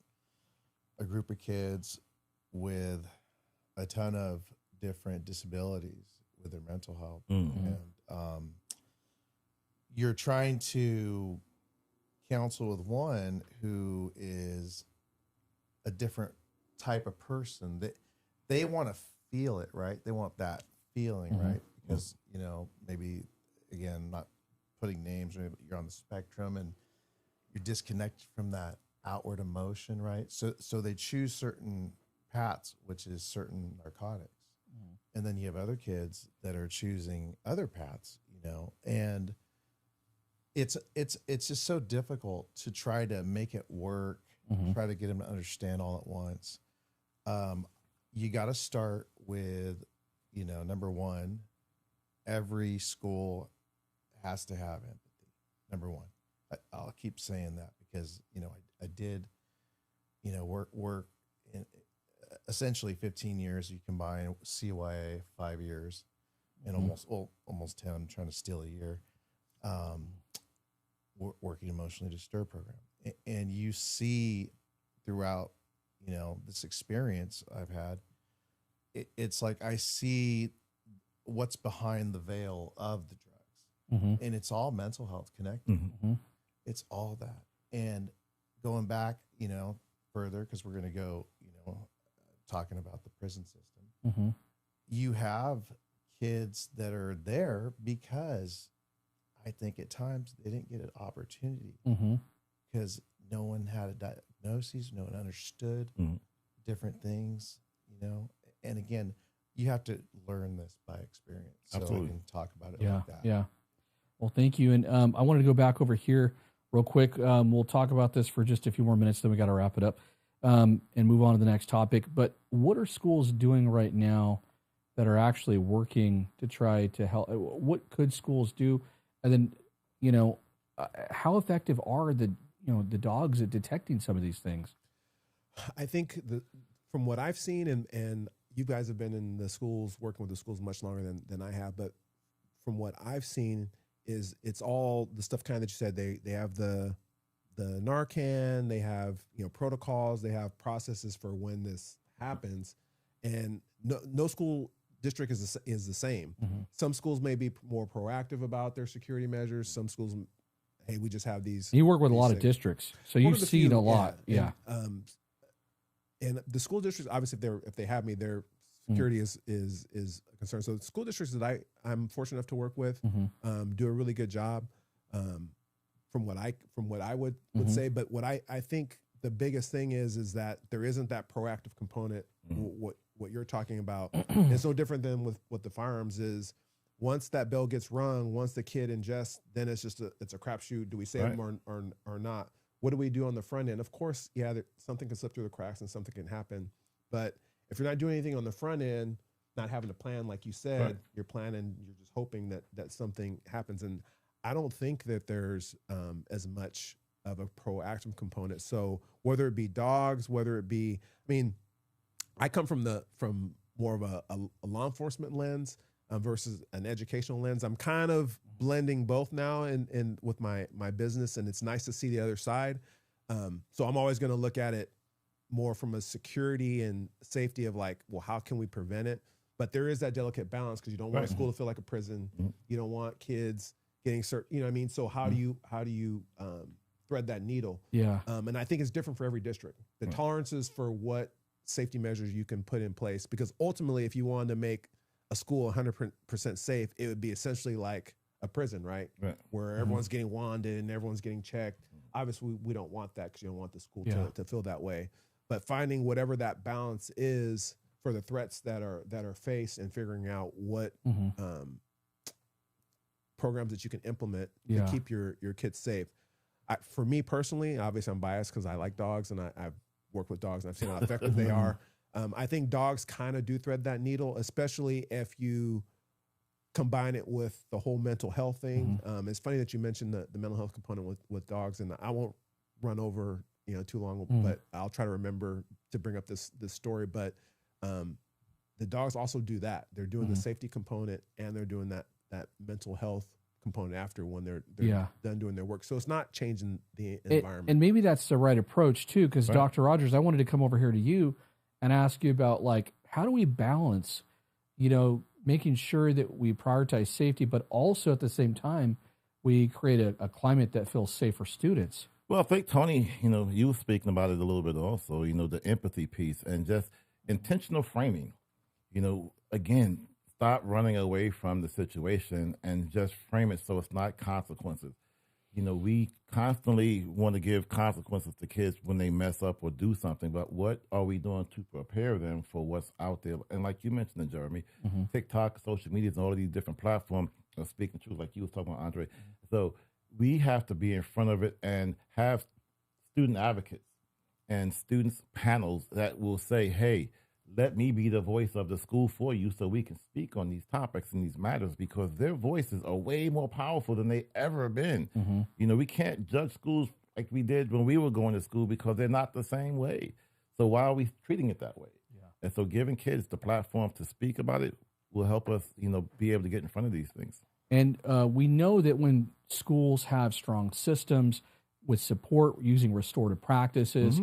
a group of kids with a ton of different disabilities with their mental health. And you're trying to counsel with one who is a different type of person. They want to feel it, right? They want that feeling, right? Because, maybe, again, not putting names, but you're on the spectrum and you're disconnected from that outward emotion, right? So they choose certain paths, which is certain narcotics. And then you have other kids that are choosing other paths, and it's just so difficult to try to make it work try to get them to understand all at once. You got to start with, number one, every school has to have empathy. Number one, I'll keep saying that because, I did, work in essentially 15 years. You combine CYA 5 years and almost 10. I'm trying to steal a year. Working emotionally disturbed program. And you see throughout, this experience I've had, it's like I see what's behind the veil of the drugs. And it's all mental health connected. It's all that. And going back, further, because we're going to go, talking about the prison system, you have kids that are there because I think at times they didn't get an opportunity because no one had a diagnosis, no one understood different things, and again, you have to learn this by experience. So Absolutely. I can talk about it like that. Yeah. Well, thank you. And I wanted to go back over here real quick. We'll talk about this for just a few more minutes, then we got to wrap it up and move on to the next topic. But what are schools doing right now that are actually working to try to help? What could schools do? And then, how effective are the dogs at detecting some of these things? I think from what I've seen, and you guys have been in the schools, working with the schools much longer than I have, but from what I've seen is it's all the stuff kind of that you said. They have the Narcan, they have protocols, they have processes for when this happens, and no school district is the same. Some schools may be more proactive about their security measures. Some schools, hey, we just have these. You work with a lot of districts, so you've seen a lot. Yeah. And the school districts, obviously, if they have me, their security is a concern. So the school districts that I'm fortunate enough to work with do a really good job from what I would say. But what I think the biggest thing is that there isn't that proactive component. What you're talking about. It's no different than with what the firearms is. Once that bell gets rung, once the kid ingests, then it's a crapshoot. Do we save them or not? What do we do on the front end? Of course, something can slip through the cracks and something can happen. But if you're not doing anything on the front end, not having a plan, like you said, you're planning, you're just hoping that something happens. And I don't think that there's as much of a proactive component. So whether it be dogs, whether it be, I come from more of a law enforcement lens versus an educational lens. I'm kind of blending both now and with my business, and it's nice to see the other side. So I'm always going to look at it more from a security and safety of like, well, how can we prevent it? But there is that delicate balance because you don't want a school to feel like a prison. You don't want kids getting certain, So how do you thread that needle? Yeah. And I think it's different for every district. The tolerances for what safety measures you can put in place, because ultimately, if you wanted to make a school 100% safe, it would be essentially like a prison, right? Where everyone's getting wanded and everyone's getting checked. Obviously, we don't want that because you don't want the school to feel that way. But finding whatever that balance is for the threats that are faced and figuring out what programs that you can implement to keep your kids safe. For me personally, obviously, I'm biased because I like dogs and I've worked with dogs and I've seen how effective they are. I think dogs kind of do thread that needle, especially if you combine it with the whole mental health thing. It's funny that you mentioned the mental health component with dogs, and I won't run over too long, but I'll try to remember to bring up this story. But the dogs also do that. They're doing the safety component and they're doing that mental health component after when they're done doing their work. So it's not changing the environment. And maybe that's the right approach too, because Dr. Rogers, I wanted to come over here to you and ask you about like, how do we balance, making sure that we prioritize safety, but also at the same time, we create a climate that feels safe for students? Well, I think, Tony, you were speaking about it a little bit also, the empathy piece and just intentional framing. Again, stop running away from the situation and just frame it so it's not consequences. We constantly want to give consequences to kids when they mess up or do something, but what are we doing to prepare them for what's out there? And like you mentioned, Jeremy, TikTok, social media, and all of these different platforms are speaking truth, like you was talking about, Andre. So we have to be in front of it and have student advocates and students panels that will say, hey, let me be the voice of the school for you so we can speak on these topics and these matters, because their voices are way more powerful than they ever been. You know, we can't judge schools like we did when we were going to school because they're not the same way. So why are we treating it that way? And so giving kids the platform to speak about it will help us, you know, be able to get in front of these things. And we know that when schools have strong systems with support using restorative practices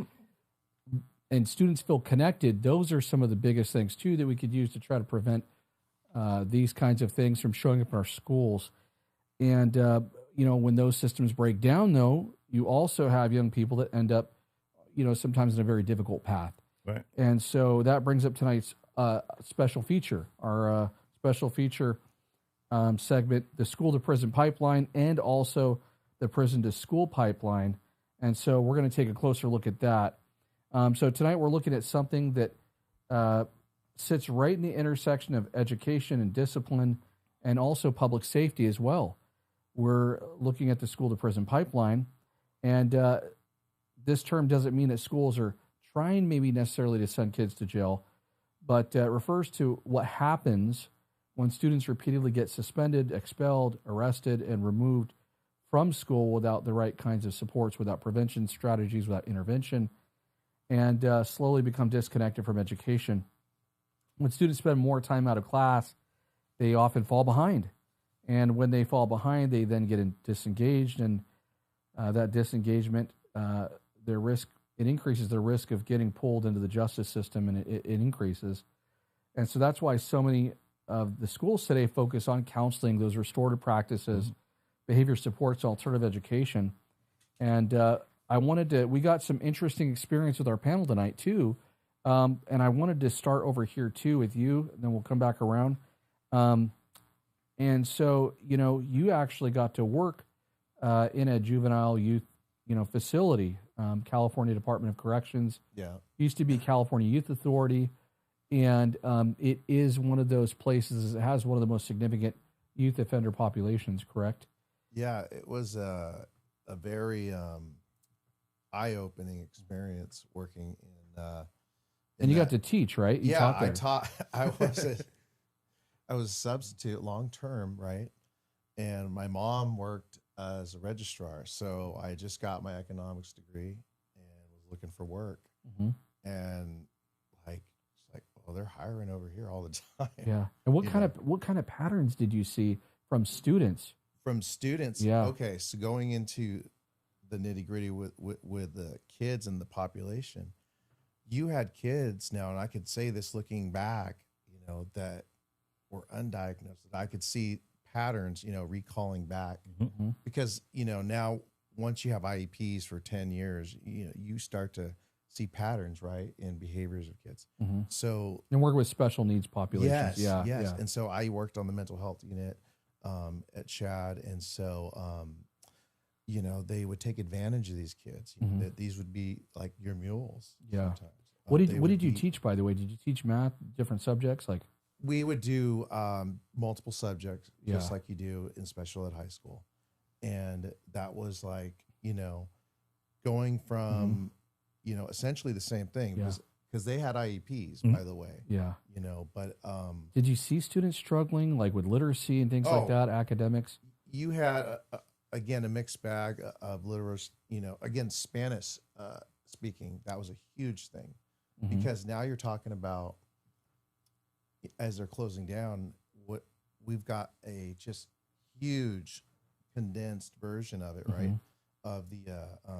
and students feel connected, those are some of the biggest things, too, that we could use to try to prevent these kinds of things from showing up in our schools. And, you know, when those systems break down, though, you also have young people that end up, you know, sometimes in a very difficult path. Right. And so that brings up tonight's special feature, our special feature segment, the school to prison pipeline, and also the prison to school pipeline. And so we're going to take a closer look at that. So tonight we're looking at something that sits right in the intersection of education and discipline and also public safety as well. We're looking at the school to prison pipeline. And this term doesn't mean that schools are trying maybe necessarily to send kids to jail, but refers to what happens when students repeatedly get suspended, expelled, arrested, and removed from school without the right kinds of supports, without prevention strategies, without intervention, and slowly become disconnected from education. When students spend more time out of class, they often fall behind. And when they fall behind, they then get disengaged, and that disengagement, it increases their risk of getting pulled into the justice system, and it increases. And so that's why so many of the schools today focus on counseling, those restorative practices, behavior supports, alternative education. And we got some interesting experience with our panel tonight too. And I wanted to start over here too with you, and then we'll come back around. And so, you know, you actually got to work in a juvenile youth, you know, facility, California Department of Corrections. Yeah. Used to be California Youth Authority. And it is one of those places that has one of the most significant youth offender populations, correct? Yeah, it was a very eye-opening experience working in and you got to teach, right? You taught there. I taught. I was a substitute long-term, right? And my mom worked as a registrar, so I just got my economics degree and was looking for work. And well, they're hiring over here all the time. Yeah. And what kind of patterns did you see from students? From students, yeah. Okay, so going into the nitty-gritty with the kids and the population, you had kids now, and I could say this looking back, you know, that were undiagnosed, that I could see patterns, you know, recalling back. Because, you know, now once you have IEPs for 10 years, you know, you start to see patterns, right, in behaviors of kids. So, and work with special needs populations. Yes. And so I worked on the mental health unit at Shad, and so you know, they would take advantage of these kids. You know, that these would be like your mules. Yeah. Sometimes. What did you teach, by the way? Did you teach math, different subjects? Like we would do multiple subjects, just like you do in special ed high school, and that was like, you know, going from you know, essentially the same thing, because they had IEPs, by the way. Yeah. You know, but did you see students struggling like with literacy and things like that, academics? You had again a mixed bag of literacy. You know, again, Spanish speaking, that was a huge thing, because now you're talking about, as they're closing down, what we've got a just huge condensed version of it, right? Of the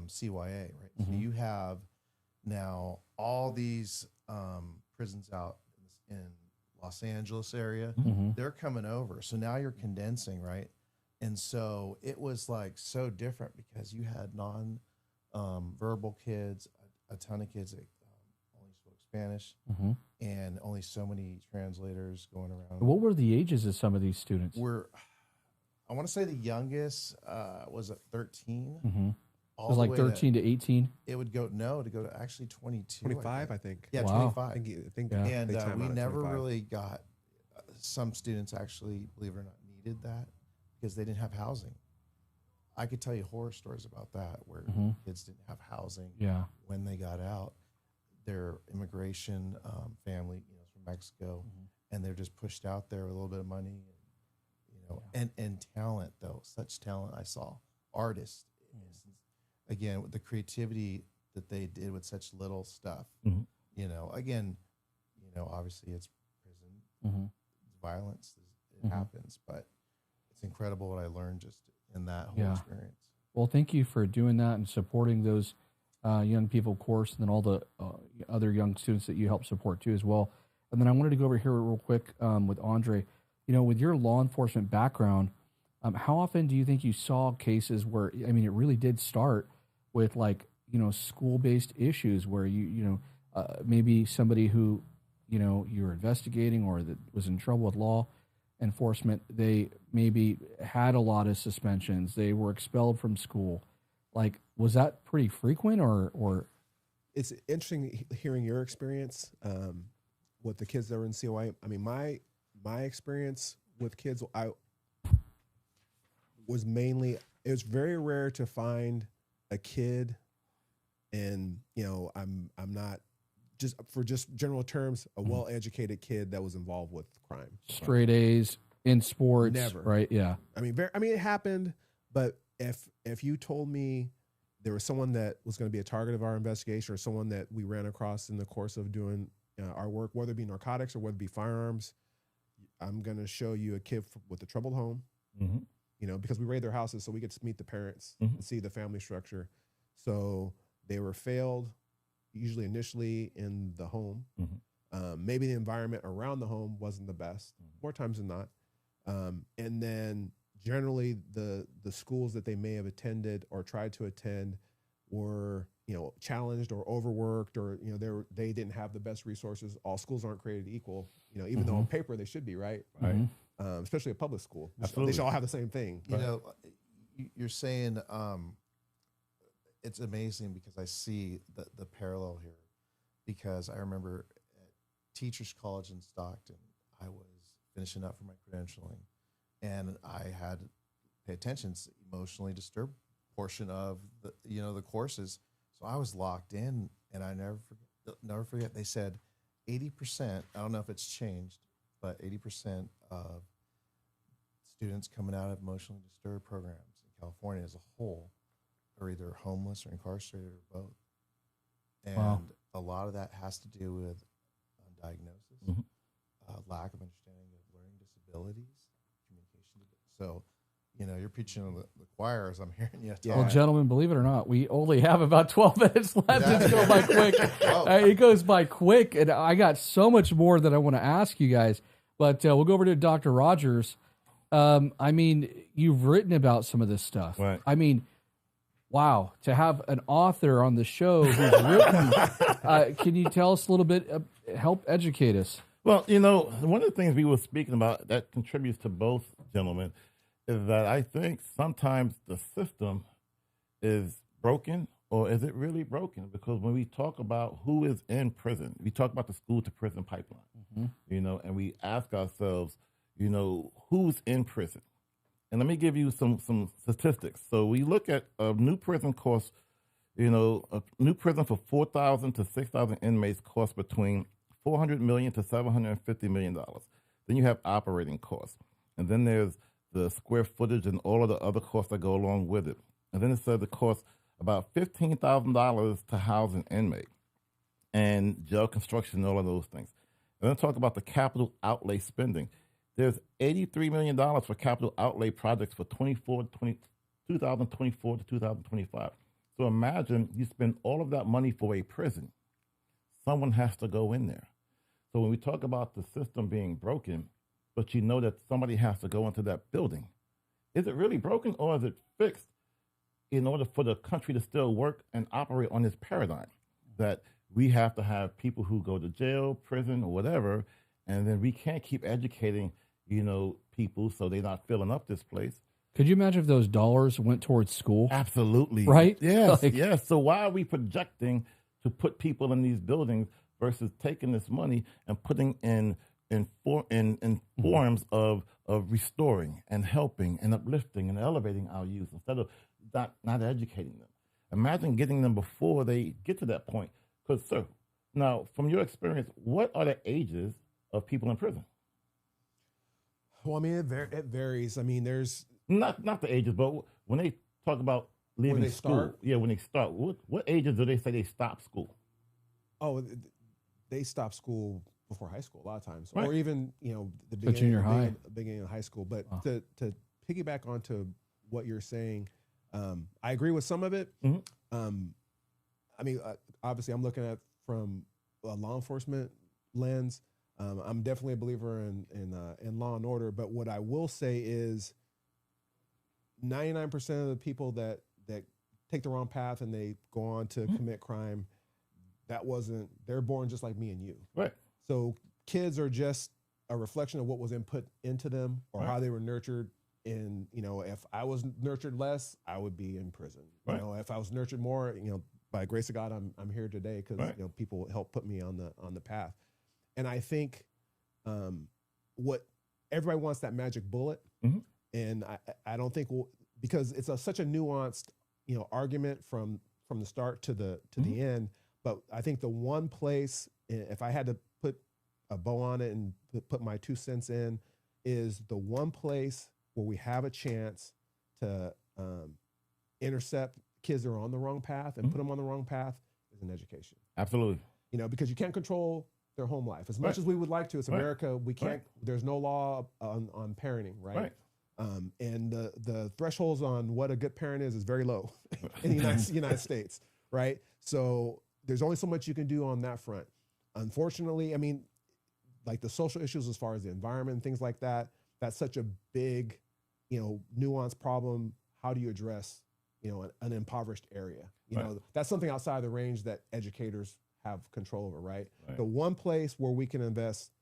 CYA, right? So you have now all these prisons out in Los Angeles area, they're coming over. So now you're condensing, right? And so it was like so different, because you had non-verbal kids, a ton of kids that only spoke Spanish, and only so many translators going around. What were the ages of some of these students? I want to say the youngest was at 13. It was like 13 to 18. It would go to actually 22. 25, I think. Yeah, wow. 25. I think And we never really got, some students actually, believe it or not, needed that because they didn't have housing. I could tell you horror stories about that, where kids didn't have housing Yeah. when they got out. Their immigration family, from Mexico, and they're just pushed out there with a little bit of money, and talent, though, such talent I saw. Artists, again, with the creativity that they did with such little stuff. Again, obviously it's prison, violence, it happens, but it's incredible what I learned just in that whole experience. Well, thank you for doing that and supporting those young people, of course, and then all the other young students that you help support too as well. And then I wanted to go over here real quick with Andre. With your law enforcement background, how often do you think you saw cases where, it really did start with school-based issues where maybe somebody who, you were investigating or that was in trouble with law enforcement, they maybe had a lot of suspensions, they were expelled from school. Was that pretty frequent or? It's interesting hearing your experience with the kids that were in COI. My experience with kids, was mainly, it was very rare to find a kid, and I'm not just general terms, a well-educated kid that was involved with crime. Straight A's in sports, Never. Right? Yeah. It happened, but if you told me there was someone that was going to be a target of our investigation, or someone that we ran across in the course of doing our work, whether it be narcotics or whether it be firearms, I'm going to show you a kid with a troubled home, because we raid their houses, so we get to meet the parents and see the family structure. So they were failed, usually initially in the home. Maybe the environment around the home wasn't the best, more times than not. And then generally the schools that they may have attended or tried to attend were, challenged or overworked, or, they didn't have the best resources. All schools aren't created equal, even though on paper they should be, right? Especially a public school. They should all have the same thing. You're saying it's amazing because I see the parallel here, because I remember at Teachers College in Stockton, I was finishing up for my credentialing, and I had to pay attention to emotionally disturbed portion of the courses. So I was locked in, and I never forget. They said 80%. I don't know if it's changed, but 80% of students coming out of emotionally disturbed programs in California as a whole are either homeless or incarcerated or both. And a lot of that has to do with diagnosis, lack of understanding of learning disabilities, communication. So, you're preaching on the choir as I'm hearing you talk. Well, gentlemen, believe it or not, we only have about 12 minutes left. It's going by quick. It goes by quick, and I got so much more that I want to ask you guys. But we'll go over to Dr. Rogers. You've written about some of this stuff. Right. Wow, to have an author on the show who's written, can you tell us a little bit, help educate us? Well, one of the things we were speaking about that contributes to both gentlemen is that I think sometimes the system is broken, or is it really broken? Because when we talk about who is in prison, we talk about the school to prison pipeline, and we ask ourselves, who's in prison? And let me give you some statistics. So we look at a new prison cost, a new prison for 4,000 to 6,000 inmates costs between $400 million to $750 million. Then you have operating costs. And then there's the square footage and all of the other costs that go along with it. And then it says it costs about $15,000 to house an inmate and jail construction and all of those things. And then talk about the capital outlay spending. There's $83 million for capital outlay projects for 2024 to 2025. So imagine you spend all of that money for a prison. Someone has to go in there. So when we talk about the system being broken, but that somebody has to go into that building, is it really broken, or is it fixed in order for the country to still work and operate on this paradigm that we have to have people who go to jail, prison, or whatever, and then we can't keep educating people so they're not filling up this place. Could you imagine if those dollars went towards school? Absolutely. Right? Yes, yes. So why are we projecting to put people in these buildings versus taking this money and putting in forms of restoring and helping and uplifting and elevating our youth instead of not educating them. Imagine getting them before they get to that point. Because, sir, now, from your experience, what are the ages of people in prison? Well, I mean, it varies. I mean, there's Not the ages, but when they talk about leaving they school, start? when they start, what ages do they say they stop school? They stop school before high school a lot of times, Right. or even the junior high. beginning of high school. But to piggyback onto what you're saying, I agree with some of it. Mhm. I mean, obviously, I'm looking at from a law enforcement lens. I'm definitely a believer in law and order. But what I will say is, 99% of the people that take the wrong path and they go on to commit crime, they're born just like me and you. Right. So kids are just a reflection of what was input into them or Right. how they were nurtured. And, if I was nurtured less, I would be in prison. Right. If I was nurtured more, by grace of God, I'm here today because, Right. people helped put me on the path. And I think what everybody wants that magic bullet. Mhm. And I don't think because it's such a nuanced, argument from the start to the end. But I think the one place, if I had to put a bow on it and put my 2 cents in, is the one place where we have a chance to intercept kids that are on the wrong path and put them on the wrong path is in education. Absolutely. Because you can't control their home life as much Right. as we would like to. It's Right. America. We can't. Right. There's no law on parenting, right? Right. And the thresholds on what a good parent is very low in the United States, right? So there's only so much you can do on that front. Unfortunately, I mean, like the social issues as far as the environment and things like that, that's such a big, nuanced problem. How do you address, an impoverished area? Right. That's something outside the range that educators have control over, right? Right. The one place where we can invest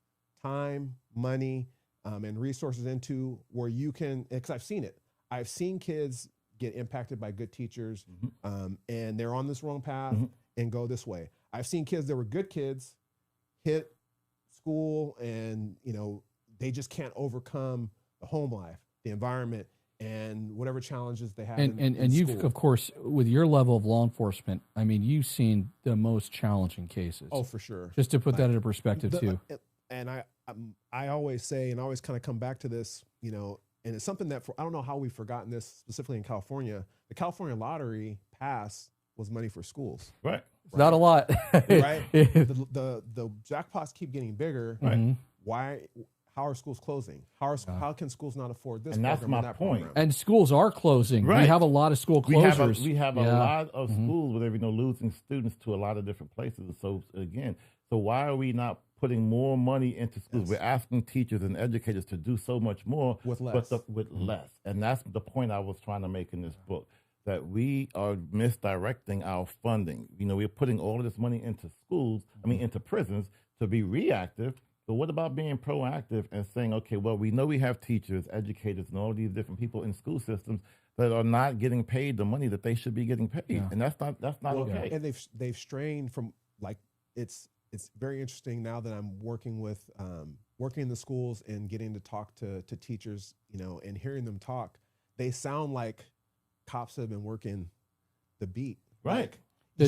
time, money, and resources into where you can, because I've seen it. I've seen kids get impacted by good teachers, and they're on this wrong path and go this way. I've seen kids that were good kids hit school and, they just can't overcome the home life, the environment, and whatever challenges they have. And you've, school. of course, with your level of law enforcement, I mean, you've seen the most challenging cases. Oh, for sure. Just to put that into perspective, too. And I always say, and I always kind of come back to this, and it's something that I don't know how we've forgotten this specifically in California. The California lottery pass was money for schools. Right. Not a lot. Right. The jackpots keep getting bigger. Right. Why? How are schools closing? How can schools not afford this? And that's program or my that point. program? And schools are closing. Right. We have a lot of school closures. We have a lot of schools where they're losing students to a lot of different places. So again, why are we not putting more money into schools? We're asking teachers and educators to do so much more With less. with less. And that's the point I was trying to make in this book, that we are misdirecting our funding. We're putting all of this money into schools, into prisons to be reactive. But what about being proactive and saying, okay, well, we know we have teachers, educators, and all these different people in school systems that are not getting paid the money that they should be getting paid, and that's not okay. And they've strained from it's very interesting now that I'm working in the schools and getting to talk to teachers, and hearing them talk. They sound like cops have been working the beat, Right. The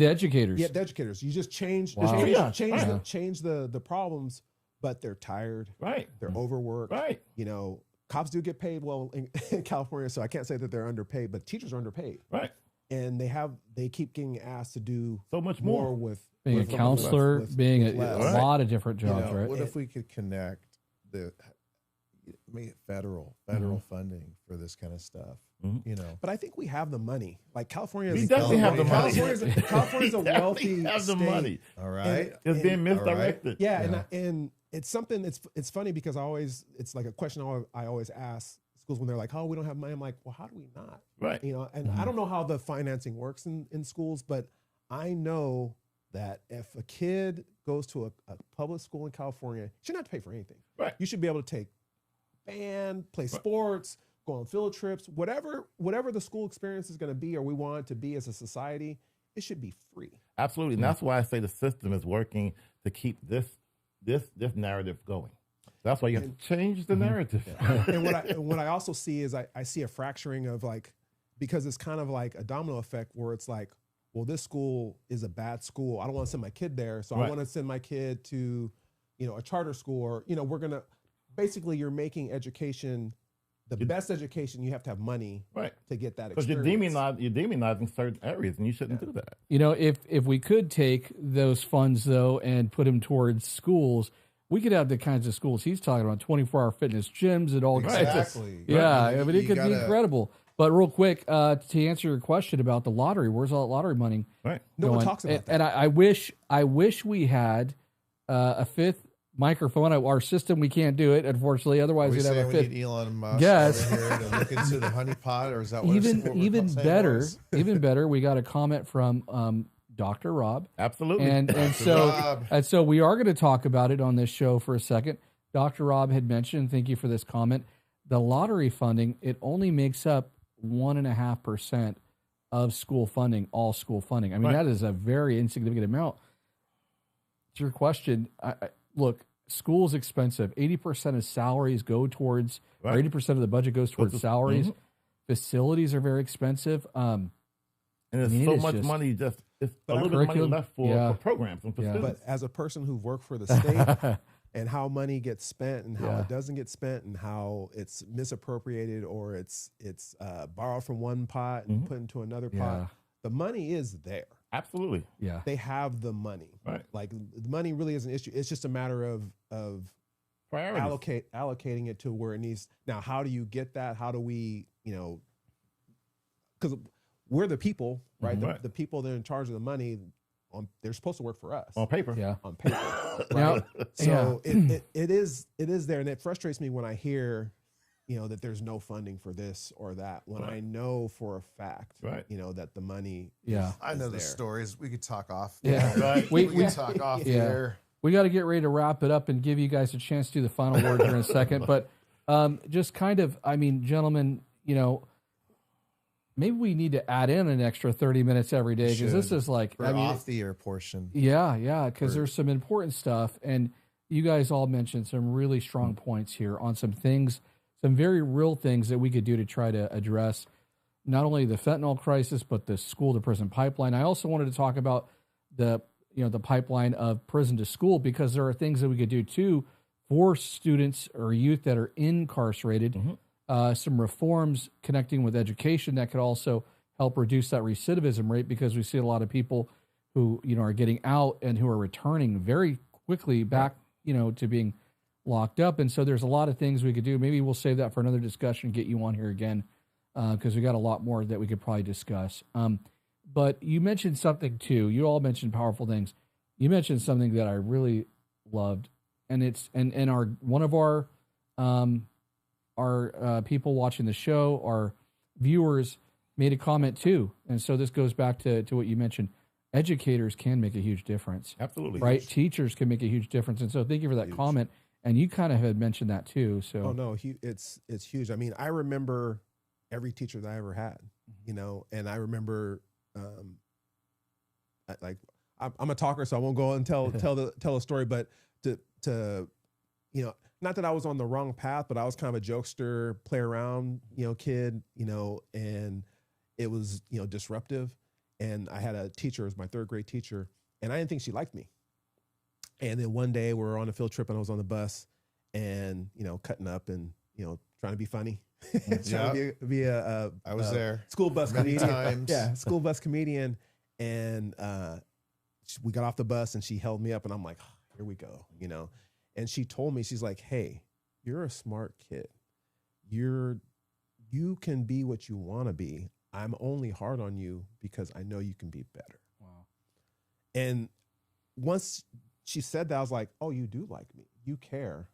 educators. Yeah, the educators. You just change the problems, but they're tired. Right. They're overworked. Right. Cops do get paid well in California, so I can't say that they're underpaid, but teachers are underpaid. Right. And they keep getting asked to do So much more. with Being a counselor, being a less. lot of different jobs, right? What if we could connect federal funding for this kind of stuff? But I think we have the money. Like California, We definitely have the money. California's a We definitely wealthy have the state. money. All right. It's being misdirected. Yeah, and it's something. It's funny because it's like a question I always ask schools when they're like, "Oh, we don't have money." I'm like, "Well, how do we not?" Right. And I don't know how the financing works in schools, but I know that if a kid goes to a public school in California, you shouldn't have to pay for anything. Right. You should be able to take band, play sports, go on field trips, whatever the school experience is going to be, or we want it to be as a society. It should be free. Absolutely. And that's why I say the system is working to keep this narrative going. That's why you have to change the narrative. And what I also see is I see a fracturing of like, because it's kind of like a domino effect where it's like, well, this school is a bad school. I don't want to send my kid there. So I want to send my kid to, a charter school, or, basically you're making education, the best education, you have to have money to get that experience. Because you're demonizing certain areas, and you shouldn't do that. If we could take those funds, though, and put them towards schools, we could have the kinds of schools he's talking about, 24-hour fitness gyms and all kinds of. Exactly. Yeah, I mean, it could be incredible. But real quick, to answer your question about the lottery, where's all that lottery money? Right. No one talks about that. And I wish we had a fifth microphone. Our system, we can't do it, unfortunately. Otherwise, we'd have a fifth. We need Elon Musk Yes. over here to look into the honeypot, or is that what Even better? Even better, we got a comment from Dr. Rob. Absolutely. And so we are going to talk about it on this show for a second. Dr. Rob had mentioned, thank you for this comment, the lottery funding, it only makes up 1.5% of school funding, all school funding. I mean, that is a very insignificant amount. To your question, look, school's expensive. 80% of salaries go towards, or 80% of the budget goes towards salaries. Facilities are very expensive. And there's so much money, just it's a little bit of money left for programs and facilities. But as a person who worked for the state and how money gets spent and how it doesn't get spent and how it's misappropriated or it's borrowed from one pot and put into another pot, the money is there. Absolutely. Yeah. They have the money. Right. Like the money really is an issue. It's just a matter of allocating it to where it needs. Now, how do you get that? How do we, because we're the people, right? The people that are in charge of the money, they're supposed to work for us. On paper. Yeah. On paper. Right? So it is there. And it frustrates me when I hear, that there's no funding for this or that, when I know for a fact, that the money I know the stories. We could talk off. Yeah. We could talk off the air. We got to get ready to wrap it up and give you guys a chance to do the final word here in a second. But just kind of, gentlemen, maybe we need to add in an extra 30 minutes every day, because this is like off the air portion. Yeah, because there's some important stuff, and you guys all mentioned some really strong points here on some things, some very real things that we could do to try to address not only the fentanyl crisis but the school to prison pipeline. I also wanted to talk about the pipeline of prison to school, because there are things that we could do too for students or youth that are incarcerated. Some reforms connecting with education that could also help reduce that recidivism rate, because we see a lot of people who, are getting out and who are returning very quickly back, to being locked up. And so there's a lot of things we could do. Maybe we'll save that for another discussion, get you on here again, because we got a lot more that we could probably discuss. But you mentioned something too. You all mentioned powerful things. You mentioned something that I really loved, and it's and one of our people watching the show, our viewers, made a comment too. And so this goes back to what you mentioned. Educators can make a huge difference. Absolutely. Right? Teachers can make a huge difference. And so thank you for that comment. And you kind of had mentioned that too. So no, it's huge. I remember every teacher that I ever had, and I remember I'm a talker, so I won't go and tell a story, but to not that I was on the wrong path, but I was kind of a jokester, play around, kid, and it was, disruptive. And I had a teacher, it was my third grade teacher, and I didn't think she liked me. And then one day we were on a field trip and I was on the bus and, cutting up and, trying to be funny. Trying to be a I was there. School bus many comedian. times. Yeah, school bus comedian. And we got off the bus and she held me up and I'm like, oh, here we go, And she told me, she's like, hey, you're a smart kid. You can be what you want to be. I'm only hard on you because I know you can be better. Wow. And once she said that, I was like, oh, you do like me. You care.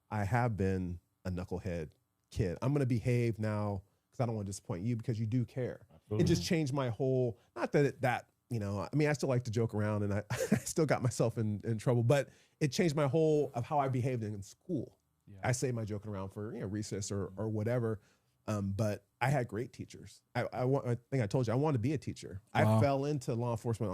I have been a knucklehead kid. I'm going to behave now because I don't want to disappoint you, because you do care. Absolutely. It just changed my whole, not that I still like to joke around and I still got myself in trouble, but it changed my whole of how I behaved in school. Yeah. I say my joking around for recess or whatever. But I had great teachers. I think I told you I wanted to be a teacher. Wow. I fell into law enforcement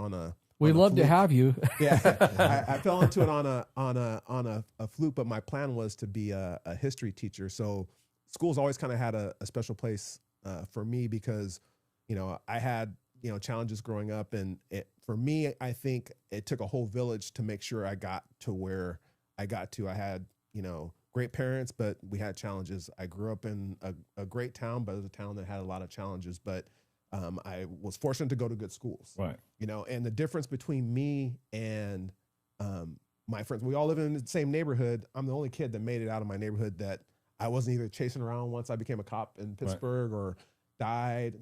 We'd love to have you. Yeah, I fell into it on a fluke, but my plan was to be a history teacher. So school's always kind of had a special place for me because, I had, challenges growing up, and for me, I think it took a whole village to make sure I got to where I got to. I had, great parents, but we had challenges. I grew up in a great town, but it was a town that had a lot of challenges, but I was fortunate to go to good schools, Right. And the difference between me and my friends, we all live in the same neighborhood. I'm the only kid that made it out of my neighborhood that I wasn't either chasing around once I became a cop in Pittsburgh or died,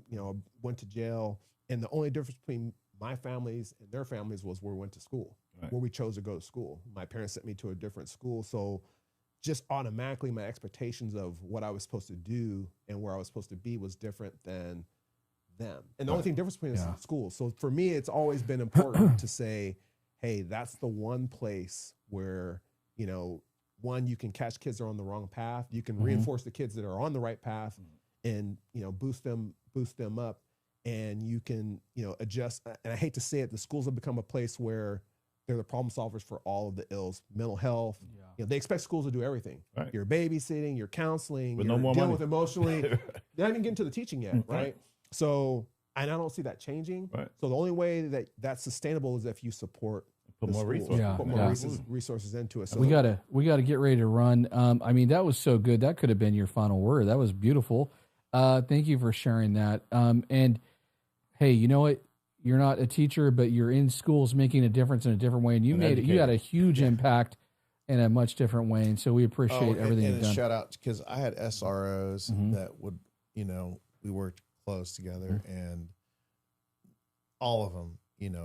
went to jail. And the only difference between my families and their families was where we went to school, where we chose to go to school. My parents sent me to a different school. So just automatically my expectations of what I was supposed to do and where I was supposed to be was different than them. And the only thing difference between us is school. So for me, it's always been important to say, hey, that's the one place where, one, you can catch kids that are on the wrong path. You can reinforce the kids that are on the right path and, boost them up. And you can, adjust. And I hate to say it, the schools have become a place where they're the problem solvers for all of the ills, mental health. Yeah. They expect schools to do everything. Right. You're babysitting, you're counseling, With you're no more dealing money. with emotionally. They're not even getting to the teaching yet, right? So, and I don't see that changing. Right. So the only way that that's sustainable is if you support Put the more schools, resources. Yeah. put more resources into it. So We gotta get ready to run. I mean, that was so good. That could have been your final word. That was beautiful. Thank you for sharing that. And hey, you know what? You're not a teacher, but you're in schools making a difference in a different way, and you made it. You had a huge impact in a much different way, and so we appreciate everything and you've done. shout out because I had SROs that would, we worked close together, and all of them,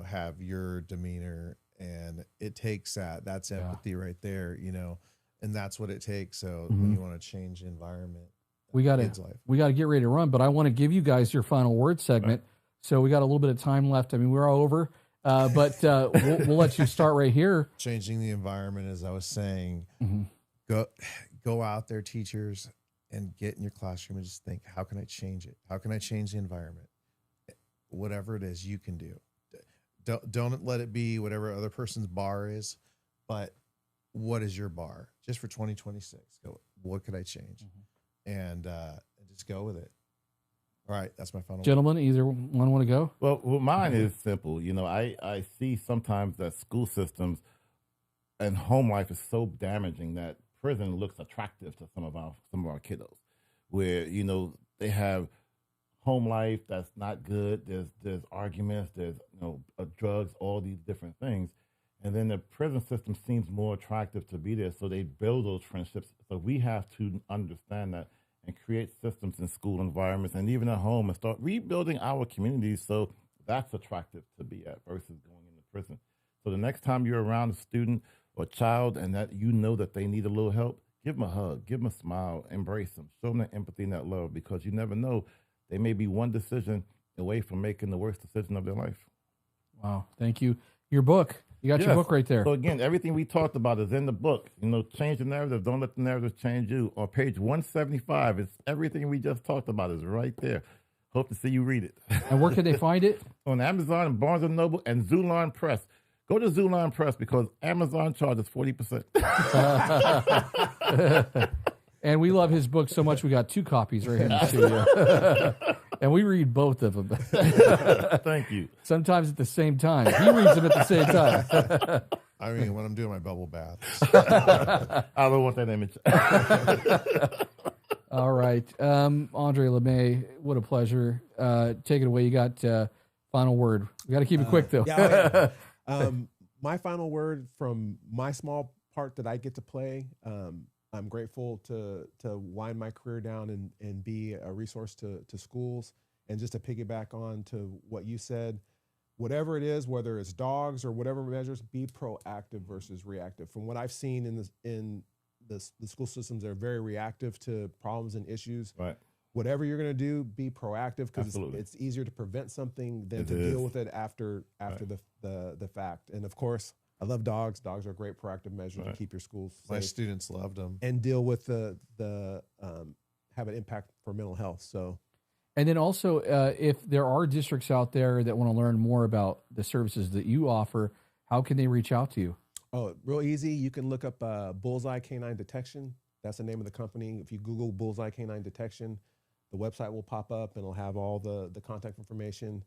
have your demeanor, and it takes that. That's empathy right there, and that's what it takes. So when you want to change the environment, We gotta get ready to run, but I want to give you guys your final word segment. So we got a little bit of time left. I mean, we're all over, but we'll let you start right here. changing the environment, as I was saying. Go out there, teachers, and get in your classroom and just think, how can I change it? How can I change the environment? Whatever it is you can do. Don't let it be whatever other person's bar is, but what is your bar just for 2026? Go, what could I change? And just go with it. All right, that's my final. Gentlemen, either one want to go? Well, mine is simple. I see sometimes that school systems and home life is so damaging that prison looks attractive to some of our kiddos, where they have home life that's not good. There's arguments. There's drugs, all these different things, and then the prison system seems more attractive to be there. So they build those friendships. So we have to understand that and create systems in school environments and even at home and start rebuilding our communities so that's attractive to be at versus going into prison. So the next time you're around a student or child and that that they need a little help, give them a hug, give them a smile, embrace them, show them that empathy and that love, because you never know. They may be one decision away from making the worst decision of their life. Wow, thank you. Your book. You got your book right there. So again, everything we talked about is in the book. Change the narrative. Don't let the narrative change you. On page 175, it's everything we just talked about is right there. Hope to see you read it. And where can they find it? On Amazon and Barnes & Noble and Zulon Press. Go to Zulon Press because Amazon charges 40%. And we love his book so much we got 2 copies right here in the studio. And we read both of them. Thank you. Sometimes at the same time. He reads them at the same time. I mean, when I'm doing my bubble bath. I don't want that image. All right. Andre LeMay, what a pleasure. Take it away. You got final word. We got to keep it quick, though. My final word from my small part that I get to play, I'm grateful to wind my career down and be a resource to schools. And just to piggyback on to what you said, whatever it is, whether it's dogs or whatever measures, be proactive versus reactive. From what I've seen in the school systems, they're very reactive to problems and issues. Right. Whatever you're going to do, be proactive, because it's easier to prevent something than to deal with it after the fact. And of course, I love dogs. Dogs are a great proactive measure to keep your schools safe. My students loved them. And deal with the have an impact for mental health. So And then also, if there are districts out there that want to learn more about the services that you offer, how can they reach out to you? Oh, real easy. You can look up Bullseye Canine Detection. That's the name of the company. If you Google Bullseye Canine Detection, the website will pop up and it'll have all the contact information.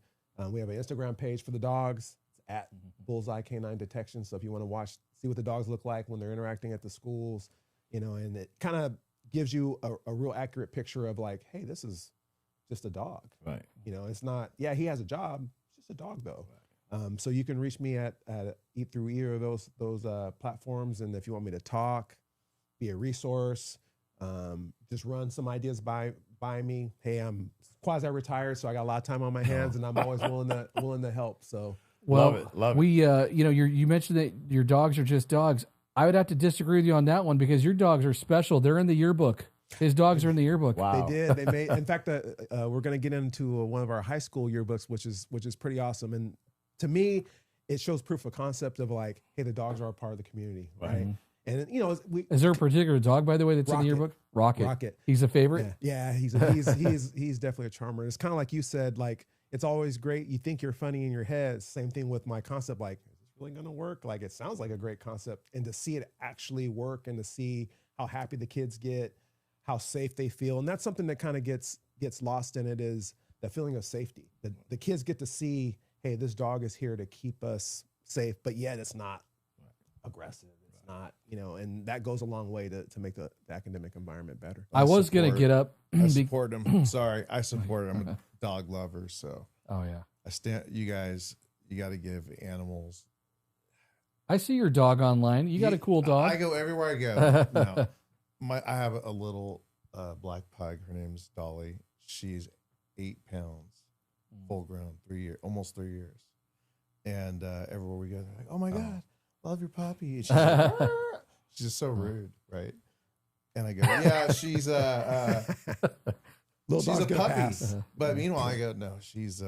We have an Instagram page for the dogs. It's at Bullseye Canine Detection. So if you want to see what the dogs look like when they're interacting at the schools, and it kind of gives you a real accurate picture of like, hey, this is just a dog. Right. It's not, yeah, he has a job. It's just a dog though. So you can reach me at through either of those platforms. And if you want me to talk, be a resource, just run some ideas by me. Hey, I'm quasi-retired, so I got a lot of time on my hands, and I'm always willing to help. So, Love it. We, you mentioned that your dogs are just dogs. I would have to disagree with you on that one because your dogs are special. They're in the yearbook. His dogs are in the yearbook. Wow. They did. They made. In fact, we're going to get into one of our high school yearbooks, which is pretty awesome. And to me, it shows proof of concept of like, hey, the dogs are a part of the community, right? And is there a particular dog, by the way, that's in the yearbook? Rocket. Rocket. He's a favorite. Yeah, he's definitely a charmer. It's kind of like you said, like it's always great. You think you're funny in your head. Same thing with my concept. Like, is this really gonna work? Like, it sounds like a great concept, and to see it actually work, and to see how happy the kids get, how safe they feel, and that's something that kind of gets lost in it is the feeling of safety. The kids get to see, hey, this dog is here to keep us safe, but yet it's not aggressive. It's not, and that goes a long way to make the academic environment better. I was going to get up. I support him. Sorry, I support him. I'm a dog lover, so. Oh, yeah. You guys, you got to give animals. I see your dog online. You got a cool dog. I go everywhere I go. No, I have a little black pug. Her name's Dolly. She's 8 pounds, full grown, almost 3 years. And everywhere we go, they're like, "Oh my God, love your puppy." And she's like, she's just so rude, right? And I go, "Yeah, she's a puppy." But meanwhile, I go, "No, she's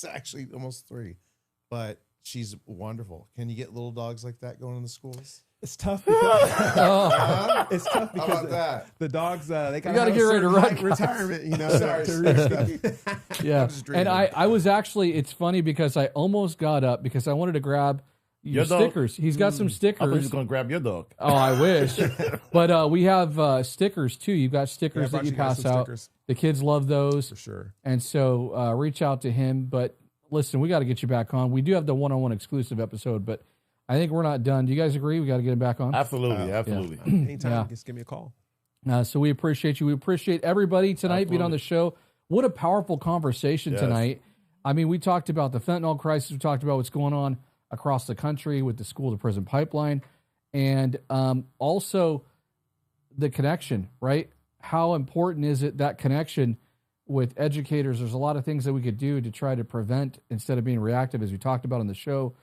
actually almost 3, but she's wonderful." Can you get little dogs like that going in the schools? It's tough because it's tough How about that? the dogs they got to get ready to run retirement, Sorry, Yeah, and I was actually. It's funny because I almost got up because I wanted to grab your stickers. He's got some stickers. I thought you was going to grab your dog. Oh, I wish. But we have stickers too. You've got stickers that you pass out. Stickers. The kids love those For sure. and so reach out to him. But listen, we got to get you back on. We do have the one-on-one exclusive episode, but I think we're not done. Do you guys agree? We got to get him back on. Absolutely. Anytime, just give me a call. So we appreciate you. We appreciate everybody tonight being on the show. What a powerful conversation tonight. I mean, we talked about the fentanyl crisis. We talked about what's going on across the country with the school-to-prison pipeline. And also the connection, right? How important is it, that connection with educators? There's a lot of things that we could do to try to prevent instead of being reactive, as we talked about on the show.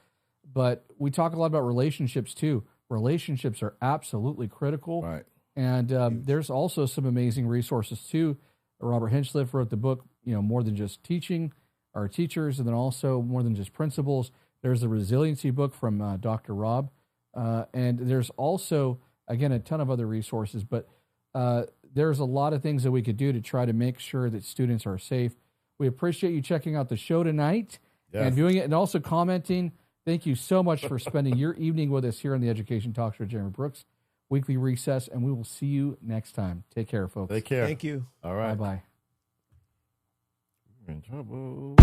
But we talk a lot about relationships too. Relationships are absolutely critical. Right. And there's also some amazing resources too. Robert Hinchliff wrote the book, More Than Just Teaching, our teachers, and then also More Than Just Principles. There's the resiliency book from Dr. Rob. And there's also, again, a ton of other resources, but there's a lot of things that we could do to try to make sure that students are safe. We appreciate you checking out the show tonight and viewing it and also commenting. Thank you so much for spending your evening with us here on the Education Talk Show. Jeremy Brooks, weekly recess, and we will see you next time. Take care, folks. Take care. Thank you. All right. Bye-bye. We're in trouble.